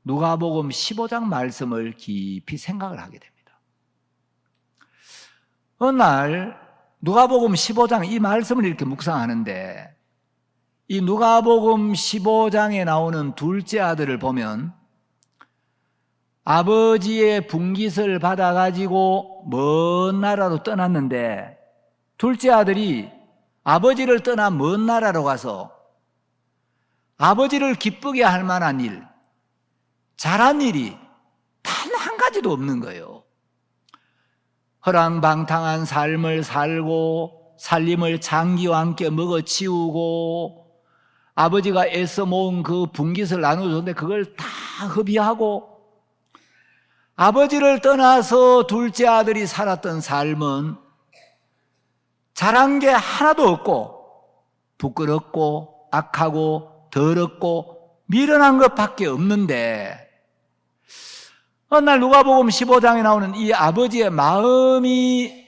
누가복음 15장 말씀을 깊이 생각을 하게 됩니다. 어느 날 누가복음 15장 이 말씀을 이렇게 묵상하는데, 이 누가복음 15장에 나오는 둘째 아들을 보면 아버지의 분깃을 받아가지고 먼 나라로 떠났는데, 둘째 아들이 아버지를 떠나 먼 나라로 가서 아버지를 기쁘게 할 만한 일, 잘한 일이 단 한 가지도 없는 거예요. 허랑방탕한 삶을 살고 살림을 장기와 함께 먹어치우고 아버지가 애써 모은 그 분깃을 나눠줬는데 그걸 다 허비하고, 아버지를 떠나서 둘째 아들이 살았던 삶은 잘한 게 하나도 없고 부끄럽고 악하고 더럽고 미련한 것밖에 없는데, 어느 날 누가복음 15장에 나오는 이 아버지의 마음이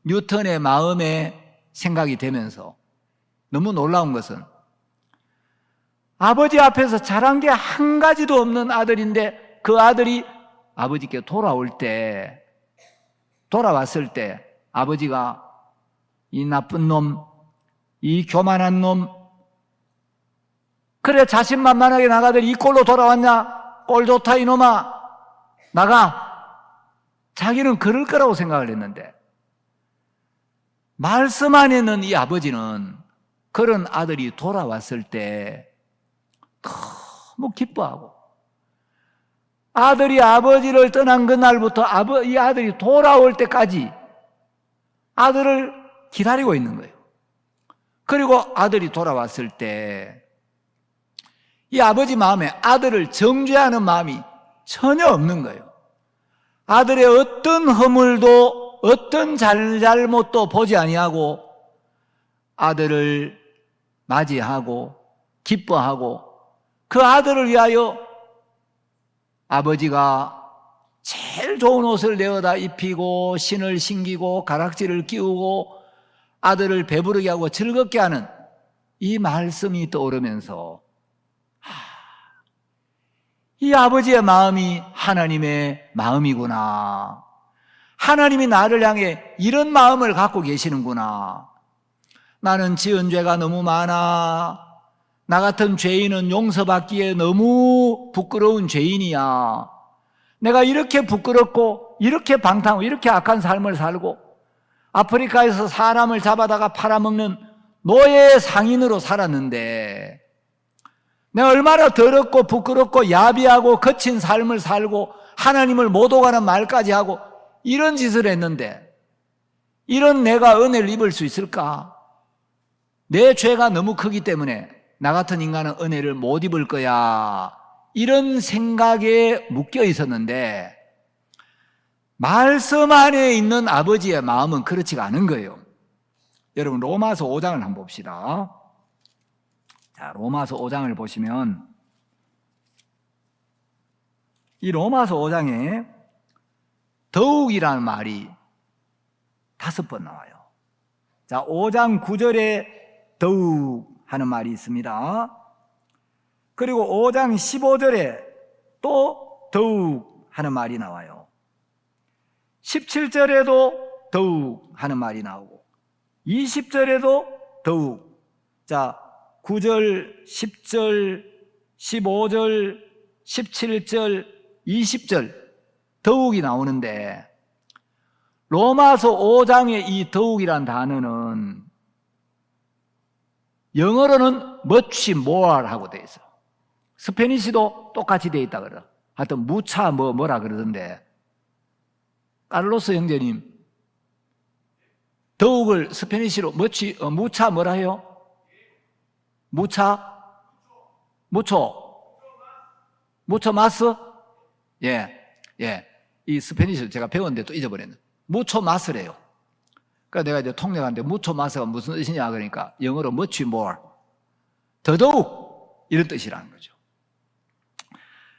뉴턴의 마음에 생각이 되면서 너무 놀라운 것은, 아버지 앞에서 잘한 게 한 가지도 없는 아들인데 그 아들이 아버지께 돌아왔을 때 아버지가 이 나쁜 놈, 이 교만한 놈, 그래 자신만만하게 나가더니 이 꼴로 돌아왔냐? 꼴 좋다 이놈아, 나가. 자기는 그럴 거라고 생각을 했는데, 말씀 안에 있는 이 아버지는 그런 아들이 돌아왔을 때 너무 기뻐하고, 아들이 아버지를 떠난 그날부터 이 아들이 돌아올 때까지 아들을 기다리고 있는 거예요. 그리고 아들이 돌아왔을 때 이 아버지 마음에 아들을 정죄하는 마음이 전혀 없는 거예요. 아들의 어떤 허물도 어떤 잘못도 보지 아니하고 아들을 맞이하고 기뻐하고, 그 아들을 위하여 아버지가 제일 좋은 옷을 내어다 입히고 신을 신기고 가락지를 끼우고 아들을 배부르게 하고 즐겁게 하는 이 말씀이 떠오르면서, 이 아버지의 마음이 하나님의 마음이구나. 하나님이 나를 향해 이런 마음을 갖고 계시는구나. 나는 지은 죄가 너무 많아. 나 같은 죄인은 용서받기에 너무 부끄러운 죄인이야. 내가 이렇게 부끄럽고 이렇게 방탕하고 이렇게 악한 삶을 살고 아프리카에서 사람을 잡아다가 팔아먹는 노예 상인으로 살았는데, 내가 얼마나 더럽고 부끄럽고 야비하고 거친 삶을 살고 하나님을 못 오가는 말까지 하고 이런 짓을 했는데, 이런 내가 은혜를 입을 수 있을까? 내 죄가 너무 크기 때문에 나 같은 인간은 은혜를 못 입을 거야, 이런 생각에 묶여 있었는데, 말씀 안에 있는 아버지의 마음은 그렇지가 않은 거예요. 여러분 로마서 5장을 한번 봅시다. 자, 로마서 5장을 보시면 이 로마서 5장에 더욱이라는 말이 5번 나와요. 자, 5장 9절에 더욱 하는 말이 있습니다. 그리고 5장 15절에 또 더욱 하는 말이 나와요. 17절에도 더욱 하는 말이 나오고 20절에도 더욱. 자, 9절, 10절, 15절, 17절, 20절 더욱이 나오는데, 로마서 5장의 이 더욱이란 단어는 영어로는 much more하고 되어 있어요. 스페니시도 똑같이 되어 있다 그래요. 하여튼 무차 뭐라 그러던데. 카를로스 형제님, 더욱을 스페니쉬로 무차 뭐라 해요? 무차? 무초 마스? 예. 이 스페니쉬를 제가 배웠는데 또 잊어버렸네. 무초 마스래요. 그러니까 내가 이제 통역하는데 무초 마스가 무슨 뜻이냐 그러니까 영어로 much more, 더더욱 이런 뜻이라는 거죠.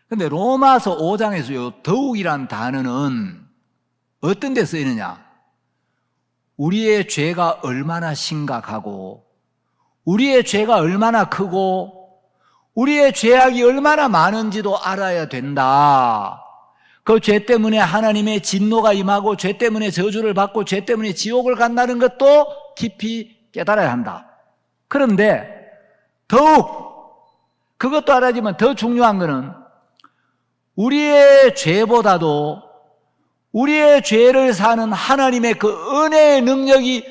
근데 로마서 5장에서요, 더욱이란 단어는 어떤 데 쓰이느냐? 우리의 죄가 얼마나 심각하고 우리의 죄가 얼마나 크고 우리의 죄악이 얼마나 많은지도 알아야 된다. 그 죄 때문에 하나님의 진노가 임하고 죄 때문에 저주를 받고 죄 때문에 지옥을 간다는 것도 깊이 깨달아야 한다. 그런데 더욱 그것도 알아야지만 더 중요한 것은 우리의 죄보다도 우리의 죄를 사는 하나님의 그 은혜의 능력이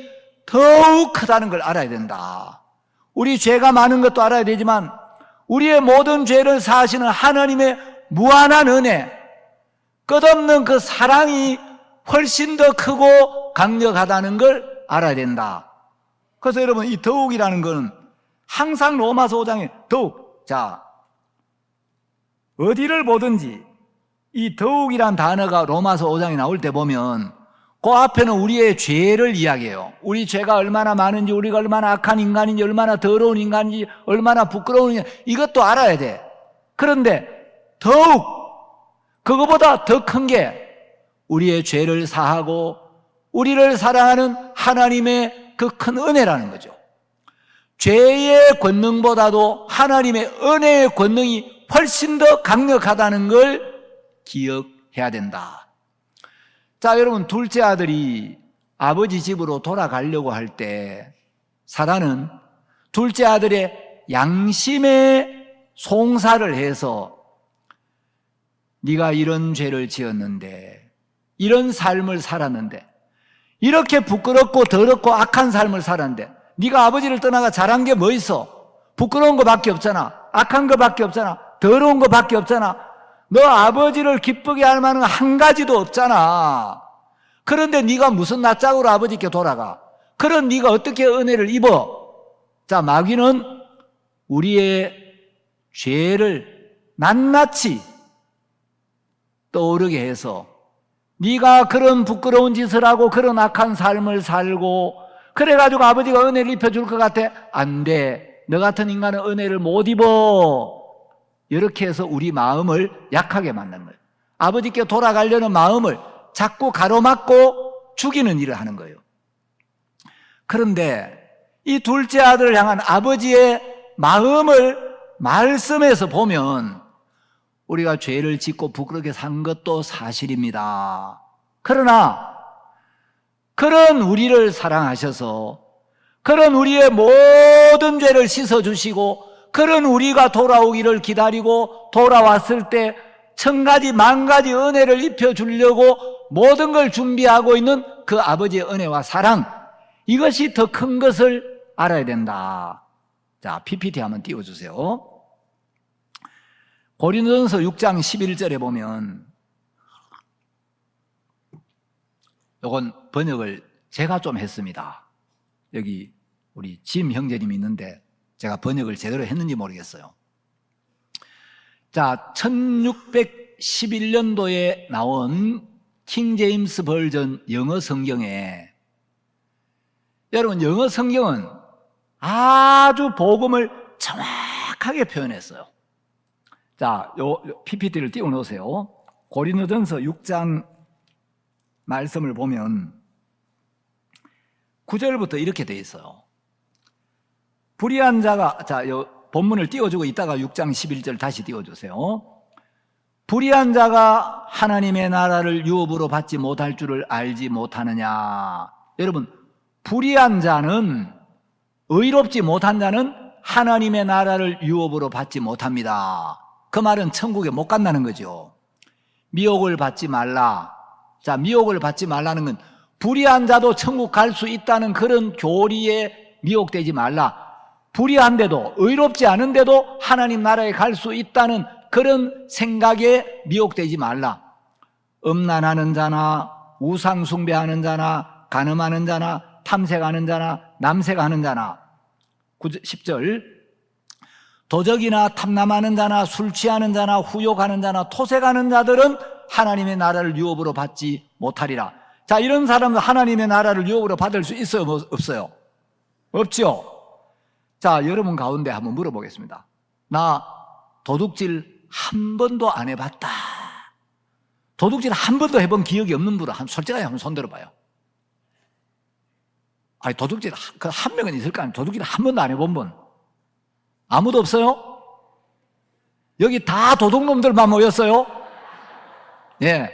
더욱 크다는 걸 알아야 된다. 우리 죄가 많은 것도 알아야 되지만 우리의 모든 죄를 사하시는 하나님의 무한한 은혜, 끝없는 그 사랑이 훨씬 더 크고 강력하다는 걸 알아야 된다. 그래서 여러분, 이 더욱이라는 것은 항상 로마서 5장에 더욱, 자, 어디를 보든지 이 더욱이란 단어가 로마서 5장에 나올 때 보면 그 앞에는 우리의 죄를 이야기해요. 우리 죄가 얼마나 많은지, 우리가 얼마나 악한 인간인지, 얼마나 더러운 인간인지, 얼마나 부끄러운 인간인지 이것도 알아야 돼. 그런데 더욱 그거보다 더 큰 게 우리의 죄를 사하고 우리를 사랑하는 하나님의 그 큰 은혜라는 거죠. 죄의 권능보다도 하나님의 은혜의 권능이 훨씬 더 강력하다는 걸 기억해야 된다. 자, 여러분, 둘째 아들이 아버지 집으로 돌아가려고 할 때 사단은 둘째 아들의 양심에 송사를 해서 네가 이런 죄를 지었는데, 이런 삶을 살았는데, 이렇게 부끄럽고 더럽고 악한 삶을 살았는데 네가 아버지를 떠나가 잘한 게 뭐 있어? 부끄러운 거밖에 없잖아. 악한 거밖에 없잖아. 더러운 거밖에 없잖아. 너 아버지를 기쁘게 할 만한 한 가지도 없잖아. 그런데 네가 무슨 낯짝으로 아버지께 돌아가? 그런 네가 어떻게 은혜를 입어? 자, 마귀는 우리의 죄를 낱낱이 떠오르게 해서 네가 그런 부끄러운 짓을 하고 그런 악한 삶을 살고 그래가지고 아버지가 은혜를 입혀줄 것 같아? 안 돼. 너 같은 인간은 은혜를 못 입어. 이렇게 해서 우리 마음을 약하게 만드는 거예요. 아버지께 돌아가려는 마음을 자꾸 가로막고 죽이는 일을 하는 거예요. 그런데 이 둘째 아들을 향한 아버지의 마음을 말씀에서 보면 우리가 죄를 짓고 부끄럽게 산 것도 사실입니다. 그러나 그런 우리를 사랑하셔서 그런 우리의 모든 죄를 씻어주시고 그런 우리가 돌아오기를 기다리고 돌아왔을 때 천가지 만가지 은혜를 입혀주려고 모든 걸 준비하고 있는 그 아버지의 은혜와 사랑, 이것이 더 큰 것을 알아야 된다. 자, PPT 한번 띄워주세요. 고린도전서 6장 11절에 보면, 이건 번역을 제가 좀 했습니다. 여기 우리 짐 형제님이 있는데 제가 번역을 제대로 했는지 모르겠어요. 자, 1611년도에 나온 킹 제임스 버전 영어 성경에, 여러분, 영어 성경은 아주 복음을 정확하게 표현했어요. 자, 요 PPT를 띄워 놓으세요. 고린도전서 6장 말씀을 보면 9절부터 이렇게 돼 있어요. 불의한 자가, 자, 요 본문을 띄워주고 이따가 6장 11절 다시 띄워주세요. 불의한 자가 하나님의 나라를 유업으로 받지 못할 줄을 알지 못하느냐. 여러분, 불의한 자는, 의롭지 못한 자는 하나님의 나라를 유업으로 받지 못합니다. 그 말은 천국에 못 간다는 거죠. 미혹을 받지 말라. 자, 미혹을 받지 말라는 건 불의한 자도 천국 갈 수 있다는 그런 교리에 미혹되지 말라. 불의한데도, 의롭지 않은데도 하나님 나라에 갈 수 있다는 그런 생각에 미혹되지 말라. 음란하는 자나 우상 숭배하는 자나 간음하는 자나 탐색하는 자나 남색하는 자나 10절 도적이나 탐남하는 자나 술 취하는 자나 후욕하는 자나 토색하는 자들은 하나님의 나라를 유업으로 받지 못하리라. 자, 이런 사람은 하나님의 나라를 유업으로 받을 수 있어요? 없어요? 없죠? 자, 여러분 가운데 한번 물어보겠습니다. 나 도둑질 한 번도 안 해봤다. 도둑질 한 번도 해본 기억이 없는 분은 솔직하게 한번 손 들어봐요. 아니, 도둑질 한 명은 있을 거 아니에요? 도둑질 한 번도 안 해본 분. 아무도 없어요? 여기 다 도둑놈들만 모였어요? 예.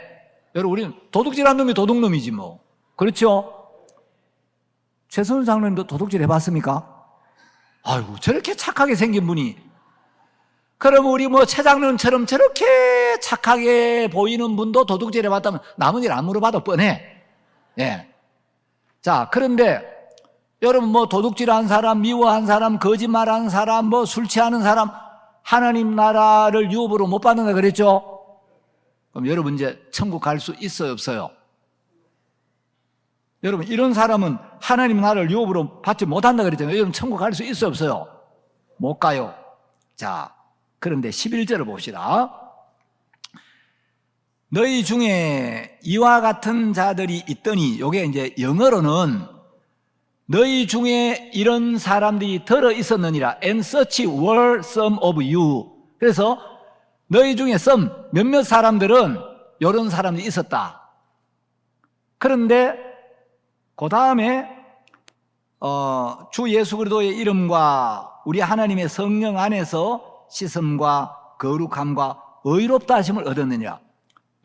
여러분, 우리는 도둑질한 놈이 도둑놈이지 뭐. 그렇죠? 최선우 장로님도 도둑질 해봤습니까? 아이고, 저렇게 착하게 생긴 분이. 그럼 우리 뭐 최 장로님처럼 저렇게 착하게 보이는 분도 도둑질 해봤다면 남은 일 안 물어봐도 뻔해. 예. 자, 그런데 여러분 뭐 도둑질한 사람, 미워한 사람, 거짓말한 사람, 뭐 술 취하는 사람 하나님 나라를 유업으로 못 받는다 그랬죠? 그럼 여러분 이제 천국 갈 수 있어요, 없어요? 여러분 이런 사람은 하나님 나라를 유업으로 받지 못한다 그랬잖아요. 여러분 천국 갈 수 있어요, 없어요? 못 가요. 자, 그런데 11절을 봅시다. 너희 중에 이와 같은 자들이 있더니, 요게 이제 영어로는 너희 중에 이런 사람들이 들어 있었느니라. And such were some of you. 그래서 너희 중에 some, 몇몇 사람들은 이런 사람들이 있었다. 그런데 그 다음에 주 예수 그리스도의 이름과 우리 하나님의 성령 안에서 씻음과 거룩함과 의롭다 하심을 얻었느니라.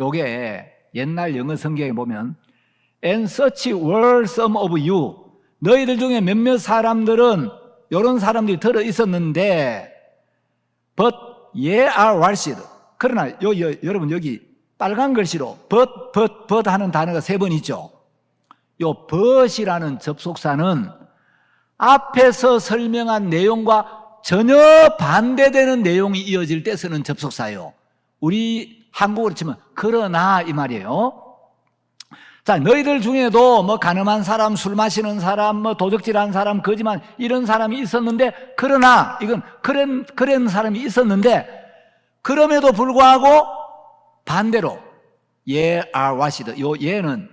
요게 옛날 영어 성경에 보면 And such were some of you. 너희들 중에 몇몇 사람들은 이런 사람들이 들어 있었는데 But ye are washed. 그러나 여러분 여기 빨간 글씨로 but 하는 단어가 3번 있죠. 요 but이라는 접속사는 앞에서 설명한 내용과 전혀 반대되는 내용이 이어질 때 쓰는 접속사예요. 우리 한국어로 치면 그러나 이 말이에요. 자, 너희들 중에도 뭐 가늠한 사람, 술 마시는 사람, 뭐 도적질한 사람, 거짓말 이런 사람이 있었는데, 그러나 이건 그런 사람이 있었는데, 그럼에도 불구하고 반대로 ye are washed. 요 ye는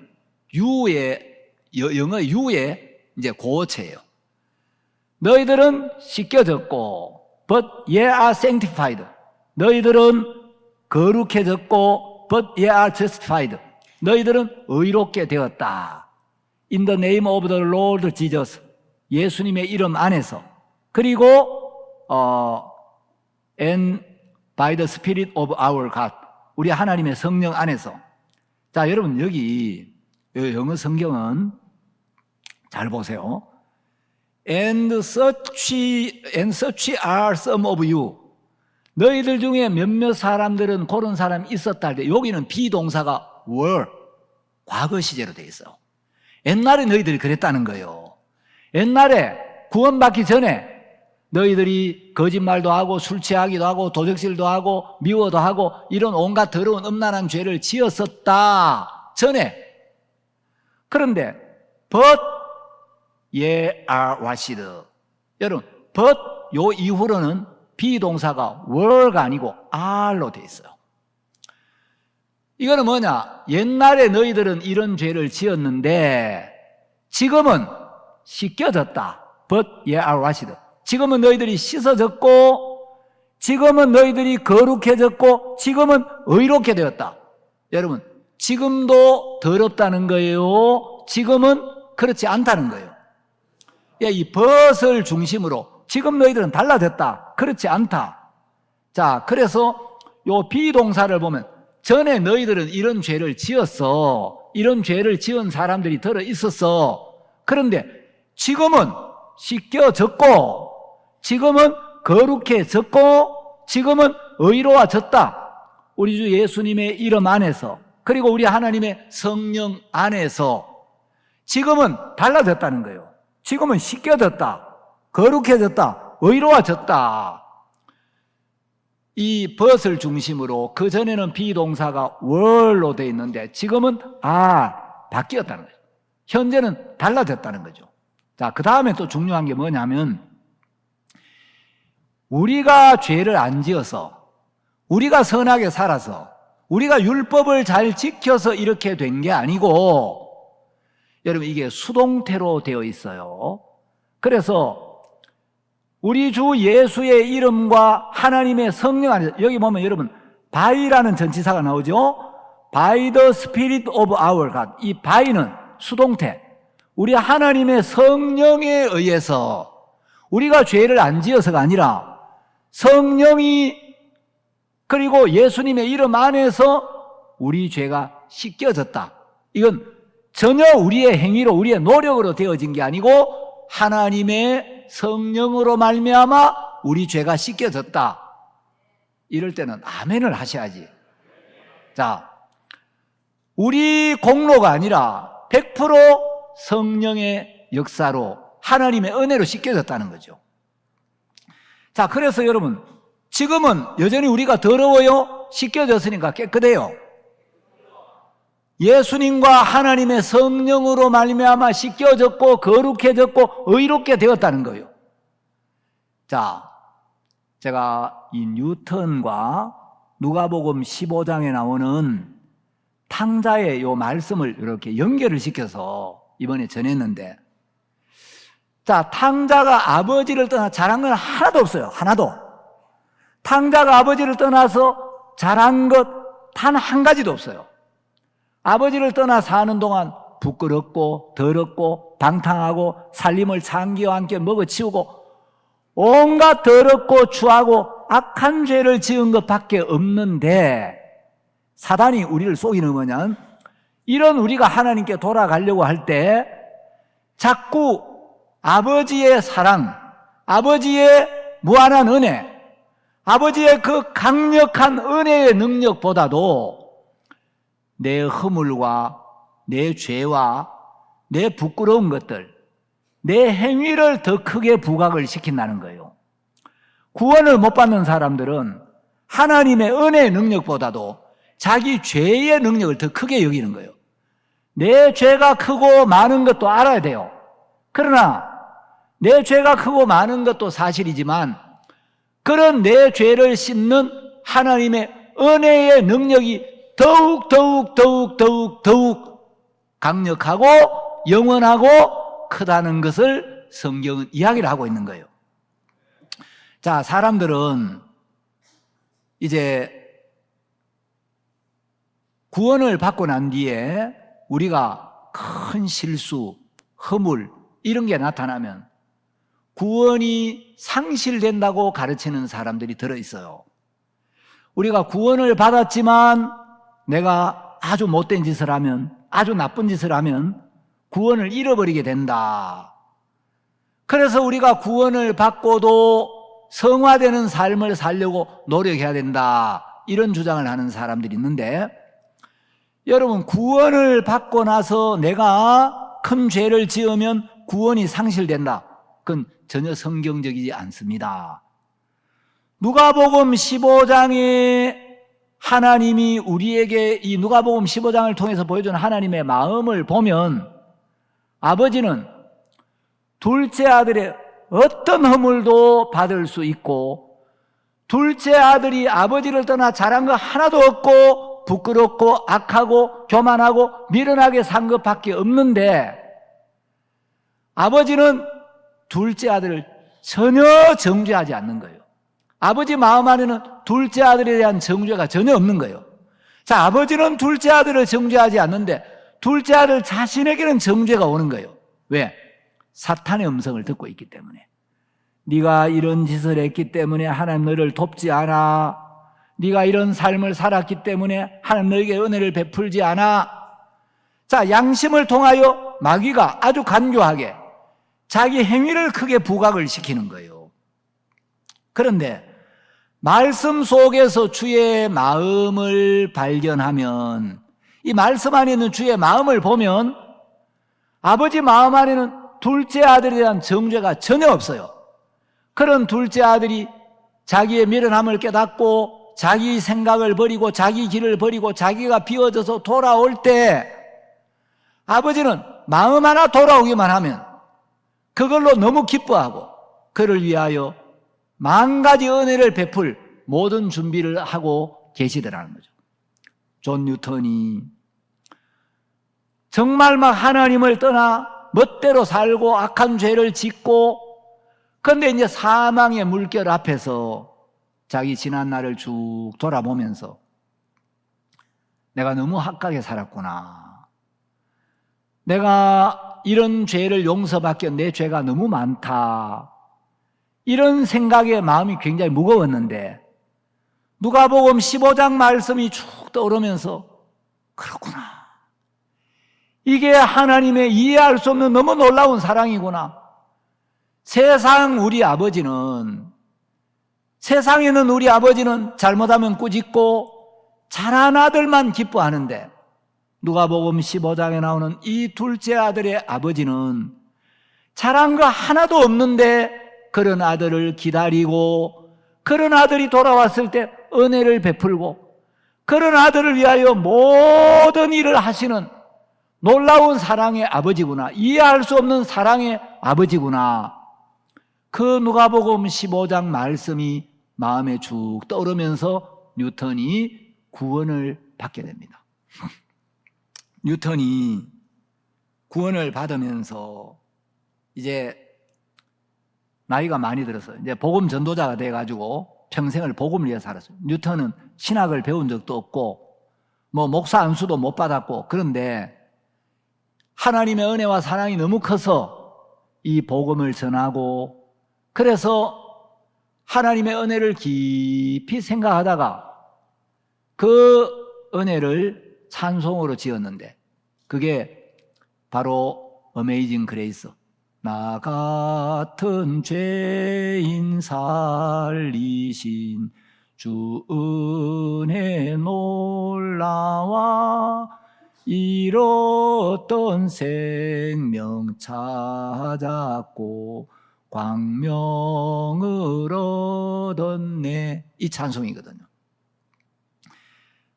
영어 you의 이제 고어체예요. 너희들은 씻겨졌고, but ye are sanctified. 너희들은 거룩해졌고, but ye are justified. 너희들은 의롭게 되었다. In the name of the Lord Jesus. 예수님의 이름 안에서. 그리고 and by the Spirit of our God. 우리 하나님의 성령 안에서. 자, 여러분 여기 영어 성경은 잘 보세요. And such are some of you. 너희들 중에 몇몇 사람들은 그런 사람이 있었다 할 때 여기는 비동사가 were, 과거 시제로 되어 있어. 옛날에 너희들이 그랬다는 거예요. 옛날에 구원받기 전에 너희들이 거짓말도 하고 술 취하기도 하고 도적질도 하고 미워도 하고 이런 온갖 더러운 음란한 죄를 지었었다 전에. 그런데 but ye are washed. 여러분 but 요 이후로는 비동사가 were가 아니고 are로 되어 있어요. 이거는 뭐냐? 옛날에 너희들은 이런 죄를 지었는데 지금은 씻겨졌다. But ye are washed. 지금은 너희들이 씻어졌고 지금은 너희들이 거룩해졌고 지금은 의롭게 되었다. 여러분 지금도 더럽다는 거예요? 지금은 그렇지 않다는 거예요. 이 but을 중심으로 지금 너희들은 달라졌다. 그렇지 않다. 자, 그래서 요 비동사를 보면 전에 너희들은 이런 죄를 지었어. 이런 죄를 지은 사람들이 들어 있었어. 그런데 지금은 씻겨졌고 지금은 거룩해졌고 지금은 의로워졌다. 우리 주 예수님의 이름 안에서 그리고 우리 하나님의 성령 안에서 지금은 달라졌다는 거예요. 지금은 씻겨졌다. 거룩해졌다. 의로워졌다. 이 벗을 중심으로, 그 전에는 비동사가 were로 되어 있는데 지금은 바뀌었다는 거죠. 현재는 달라졌다는 거죠. 자, 그 다음에 또 중요한 게 뭐냐면, 우리가 죄를 안 지어서, 우리가 선하게 살아서, 우리가 율법을 잘 지켜서 이렇게 된 게 아니고, 여러분 이게 수동태로 되어 있어요. 그래서 우리 주 예수의 이름과 하나님의 성령 안에서, 여기 보면 여러분 by라는 전치사가 나오죠. by the Spirit of our God. 이 by는 수동태, 우리 하나님의 성령에 의해서, 우리가 죄를 안 지어서가 아니라 성령이, 그리고 예수님의 이름 안에서 우리 죄가 씻겨졌다. 이건 전혀 우리의 행위로, 우리의 노력으로 되어진 게 아니고 하나님의 성령으로 말미암아 우리 죄가 씻겨졌다. 이럴 때는 아멘을 하셔야지. 자, 우리 공로가 아니라 100% 성령의 역사로, 하나님의 은혜로 씻겨졌다는 거죠. 자, 그래서 여러분 지금은 여전히 우리가 더러워요? 씻겨졌으니까 깨끗해요? 예수님과 하나님의 성령으로 말미암아 씻겨졌고 거룩해졌고 의롭게 되었다는 거예요. 자, 제가 이 뉴턴과 누가복음 15장에 나오는 탕자의 요 말씀을 이렇게 연결을 시켜서 이번에 전했는데, 자, 탕자가 아버지를 떠나 잘한 건 하나도 없어요. 하나도. 탕자가 아버지를 떠나서 잘한 것 단 한 가지도 없어요. 아버지를 떠나 사는 동안 부끄럽고 더럽고 방탕하고 살림을 장기와 함께 먹어치우고 온갖 더럽고 추하고 악한 죄를 지은 것밖에 없는데, 사단이 우리를 속이는 뭐냐면, 이런 우리가 하나님께 돌아가려고 할 때 자꾸 아버지의 사랑, 아버지의 무한한 은혜, 아버지의 그 강력한 은혜의 능력보다도 내 허물과 내 죄와 내 부끄러운 것들, 내 행위를 더 크게 부각을 시킨다는 거예요. 구원을 못 받는 사람들은 하나님의 은혜의 능력보다도 자기 죄의 능력을 더 크게 여기는 거예요. 내 죄가 크고 많은 것도 알아야 돼요. 그러나 내 죄가 크고 많은 것도 사실이지만, 그런 내 죄를 씻는 하나님의 은혜의 능력이 더욱 강력하고 영원하고 크다는 것을 성경은 이야기를 하고 있는 거예요. 자, 사람들은 이제 구원을 받고 난 뒤에 우리가 큰 실수, 허물 이런 게 나타나면 구원이 상실된다고 가르치는 사람들이 들어있어요. 우리가 구원을 받았지만 내가 아주 못된 짓을 하면, 아주 나쁜 짓을 하면 구원을 잃어버리게 된다. 그래서 우리가 구원을 받고도 성화되는 삶을 살려고 노력해야 된다. 이런 주장을 하는 사람들이 있는데, 여러분, 구원을 받고 나서 내가 큰 죄를 지으면 구원이 상실된다. 그건 전혀 성경적이지 않습니다. 누가복음 15장에 하나님이 우리에게 이 누가복음 15장을 통해서 보여준 하나님의 마음을 보면, 아버지는 둘째 아들의 어떤 허물도 받을 수 있고, 둘째 아들이 아버지를 떠나 잘한 거 하나도 없고 부끄럽고 악하고 교만하고 미련하게 산 것밖에 없는데, 아버지는 둘째 아들을 전혀 정죄하지 않는 거예요. 아버지 마음 안에는 둘째 아들에 대한 정죄가 전혀 없는 거예요. 자, 아버지는 둘째 아들을 정죄하지 않는데 둘째 아들 자신에게는 정죄가 오는 거예요. 왜? 사탄의 음성을 듣고 있기 때문에. 네가 이런 짓을 했기 때문에 하나님 너를 돕지 않아. 네가 이런 삶을 살았기 때문에 하나님 너에게 은혜를 베풀지 않아. 자, 양심을 통하여 마귀가 아주 간교하게 자기 행위를 크게 부각을 시키는 거예요. 그런데 말씀 속에서 주의 마음을 발견하면, 이 말씀 안에 있는 주의 마음을 보면 아버지 마음 안에는 둘째 아들에 대한 정죄가 전혀 없어요. 그런 둘째 아들이 자기의 미련함을 깨닫고 자기 생각을 버리고 자기 길을 버리고 자기가 비워져서 돌아올 때 아버지는 마음 하나 돌아오기만 하면 그걸로 너무 기뻐하고 그를 위하여 만가지 은혜를 베풀 모든 준비를 하고 계시더라는 거죠. 존 뉴턴이 정말 막 하나님을 떠나 멋대로 살고 악한 죄를 짓고, 그런데 이제 사망의 물결 앞에서 자기 지난 날을 쭉 돌아보면서 내가 너무 악하게 살았구나, 내가 이런 죄를 용서받기 내 죄가 너무 많다, 이런 생각에 마음이 굉장히 무거웠는데 누가복음 15장 말씀이 쭉 떠오르면서 그렇구나, 이게 하나님의 이해할 수 없는 너무 놀라운 사랑이구나. 세상에는 우리 아버지는 잘못하면 꾸짖고 잘한 아들만 기뻐하는데 누가복음 15장에 나오는 이 둘째 아들의 아버지는 잘한 거 하나도 없는데 그런 아들을 기다리고 그런 아들이 돌아왔을 때 은혜를 베풀고 그런 아들을 위하여 모든 일을 하시는 놀라운 사랑의 아버지구나, 이해할 수 없는 사랑의 아버지구나. 그 누가복음 15장 말씀이 마음에 쭉 떠오르면서 뉴턴이 구원을 받게 됩니다. 뉴턴이 구원을 받으면서 이제 나이가 많이 들어서 이제 복음 전도자가 돼가지고 평생을 복음을 위해 살았어요. 뉴턴은 신학을 배운 적도 없고 뭐 목사 안수도 못 받았고, 그런데 하나님의 은혜와 사랑이 너무 커서 이 복음을 전하고, 그래서 하나님의 은혜를 깊이 생각하다가 그 은혜를 찬송으로 지었는데 그게 바로 어메이징 그레이스, 나 같은 죄인 살리신 주 은혜 놀라와 잃었던 생명 찾았고 광명을 얻었네, 이 찬송이거든요.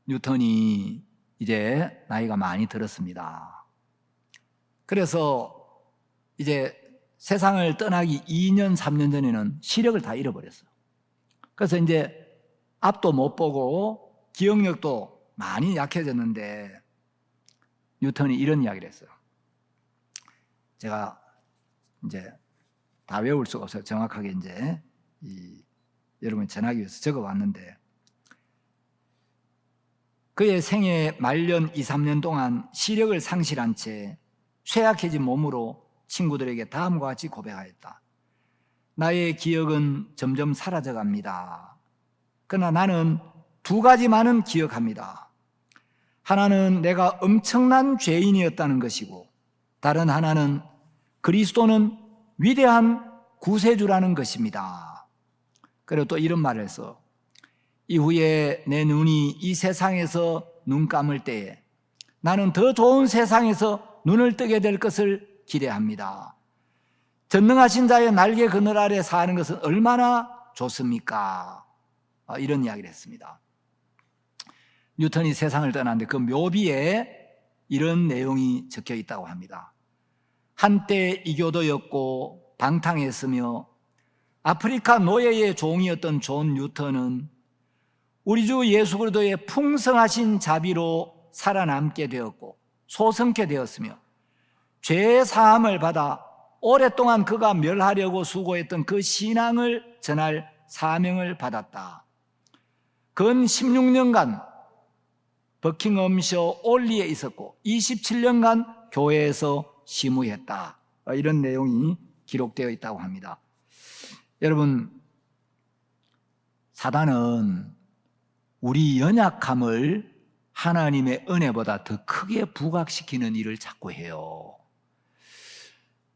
뉴턴이 이제 나이가 많이 들었습니다. 그래서 이제 세상을 떠나기 2년 3년 전에는 시력을 다 잃어버렸어요. 그래서 이제 앞도 못 보고 기억력도 많이 약해졌는데 뉴턴이 이런 이야기를 했어요. 제가 이제 다 외울 수가 없어요. 정확하게 이제 여러분이 전하기 위해서 적어왔는데, 그의 생애 말년 2, 3년 동안 시력을 상실한 채 쇠약해진 몸으로 친구들에게 다음과 같이 고백하였다. 나의 기억은 점점 사라져갑니다. 그러나 나는 두 가지만은 기억합니다. 하나는 내가 엄청난 죄인이었다는 것이고, 다른 하나는 그리스도는 위대한 구세주라는 것입니다. 그리고 또 이런 말을 해서, 이후에 내 눈이 이 세상에서 눈 감을 때에 나는 더 좋은 세상에서 눈을 뜨게 될 것을 기대합니다. 전능하신 자의 날개 그늘 아래 사는 것은 얼마나 좋습니까? 이런 이야기를 했습니다. 뉴턴이 세상을 떠났는데 그 묘비에 이런 내용이 적혀 있다고 합니다. 한때 이교도였고 방탕했으며 아프리카 노예의 종이었던 존 뉴턴은 우리 주 예수 그리스도의 풍성하신 자비로 살아남게 되었고 소성케 되었으며 죄 사함을 받아 오랫동안 그가 멸하려고 수고했던 그 신앙을 전할 사명을 받았다. 근 16년간 버킹엄셔 올리에 있었고 27년간 교회에서 시무했다. 이런 내용이 기록되어 있다고 합니다. 여러분, 사단은 우리 연약함을 하나님의 은혜보다 더 크게 부각시키는 일을 자꾸 해요.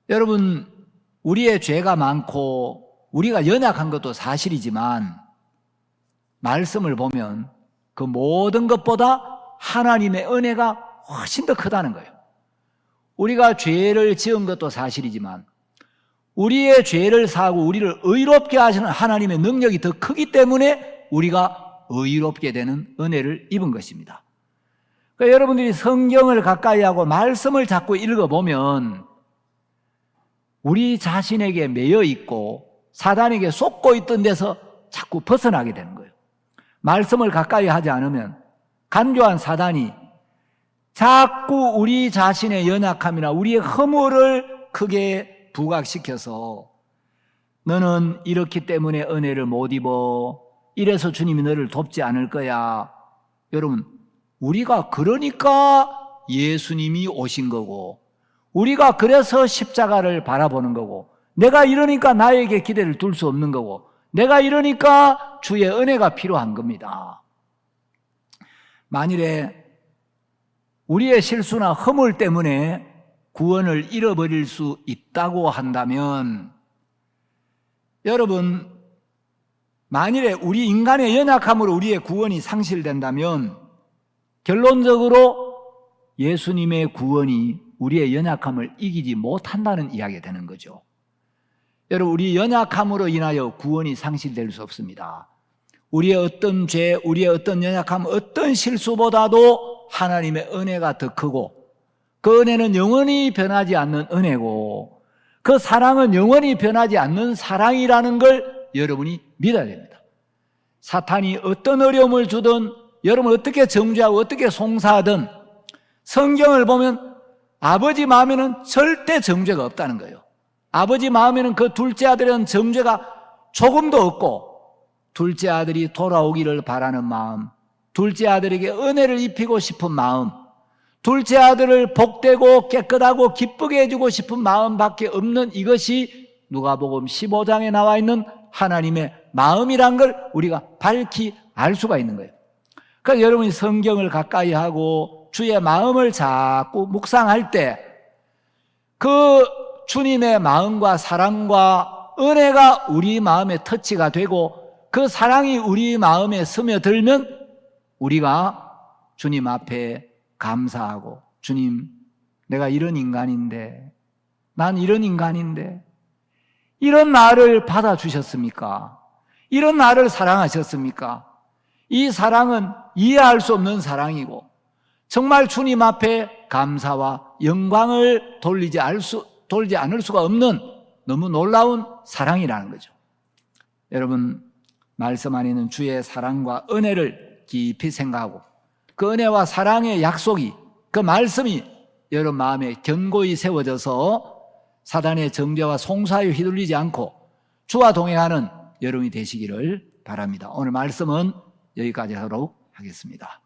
여러분, 우리의 죄가 많고 우리가 연약한 것도 사실이지만 말씀을 보면 그 모든 것보다 하나님의 은혜가 훨씬 더 크다는 거예요. 우리가 죄를 지은 것도 사실이지만 우리의 죄를 사하고 우리를 의롭게 하시는 하나님의 능력이 더 크기 때문에 우리가 의롭게 되는 은혜를 입은 것입니다. 그러니까 여러분들이 성경을 가까이 하고 말씀을 자꾸 읽어보면 우리 자신에게 매여 있고 사단에게 속고 있던 데서 자꾸 벗어나게 되는 거예요. 말씀을 가까이 하지 않으면 간교한 사단이 자꾸 우리 자신의 연약함이나 우리의 허물을 크게 부각시켜서 너는 이렇기 때문에 은혜를 못 입어. 이래서 주님이 너를 돕지 않을 거야. 여러분, 우리가 그러니까 예수님이 오신 거고, 우리가 그래서 십자가를 바라보는 거고, 내가 이러니까 나에게 기대를 둘 수 없는 거고, 내가 이러니까 주의 은혜가 필요한 겁니다. 만일에 우리의 실수나 허물 때문에 구원을 잃어버릴 수 있다고 한다면, 여러분, 만일에 우리 인간의 연약함으로 우리의 구원이 상실된다면 결론적으로 예수님의 구원이 우리의 연약함을 이기지 못한다는 이야기가 되는 거죠. 여러분, 우리 연약함으로 인하여 구원이 상실될 수 없습니다. 우리의 어떤 죄, 우리의 어떤 연약함, 어떤 실수보다도 하나님의 은혜가 더 크고, 그 은혜는 영원히 변하지 않는 은혜고, 그 사랑은 영원히 변하지 않는 사랑이라는 걸 여러분이 믿어야 됩니다. 사탄이 어떤 어려움을 주든, 여러분 어떻게 정죄하고 어떻게 송사하든 성경을 보면 아버지 마음에는 절대 정죄가 없다는 거예요. 아버지 마음에는 그 둘째 아들은 정죄가 조금도 없고, 둘째 아들이 돌아오기를 바라는 마음, 둘째 아들에게 은혜를 입히고 싶은 마음, 둘째 아들을 복되고 깨끗하고 기쁘게 해주고 싶은 마음밖에 없는 이것이 누가복음 15장에 나와 있는 하나님의 마음이란 걸 우리가 밝히 알 수가 있는 거예요. 그러니까 여러분이 성경을 가까이 하고 주의 마음을 자꾸 묵상할 때 그 주님의 마음과 사랑과 은혜가 우리 마음에 터치가 되고 그 사랑이 우리 마음에 스며들면 우리가 주님 앞에 감사하고, 주님, 내가 이런 인간인데, 난 이런 인간인데 이런 나를 받아주셨습니까? 이런 나를 사랑하셨습니까? 이 사랑은 이해할 수 없는 사랑이고 정말 주님 앞에 감사와 영광을 돌리지 않을 수가 없는 너무 놀라운 사랑이라는 거죠. 여러분, 말씀 안에 있는 주의 사랑과 은혜를 깊이 생각하고 그 은혜와 사랑의 약속이, 그 말씀이 여러분 마음에 견고히 세워져서 사단의 정죄와 송사에 휘둘리지 않고 주와 동행하는 여러분이 되시기를 바랍니다. 오늘 말씀은 여기까지 하도록 하겠습니다.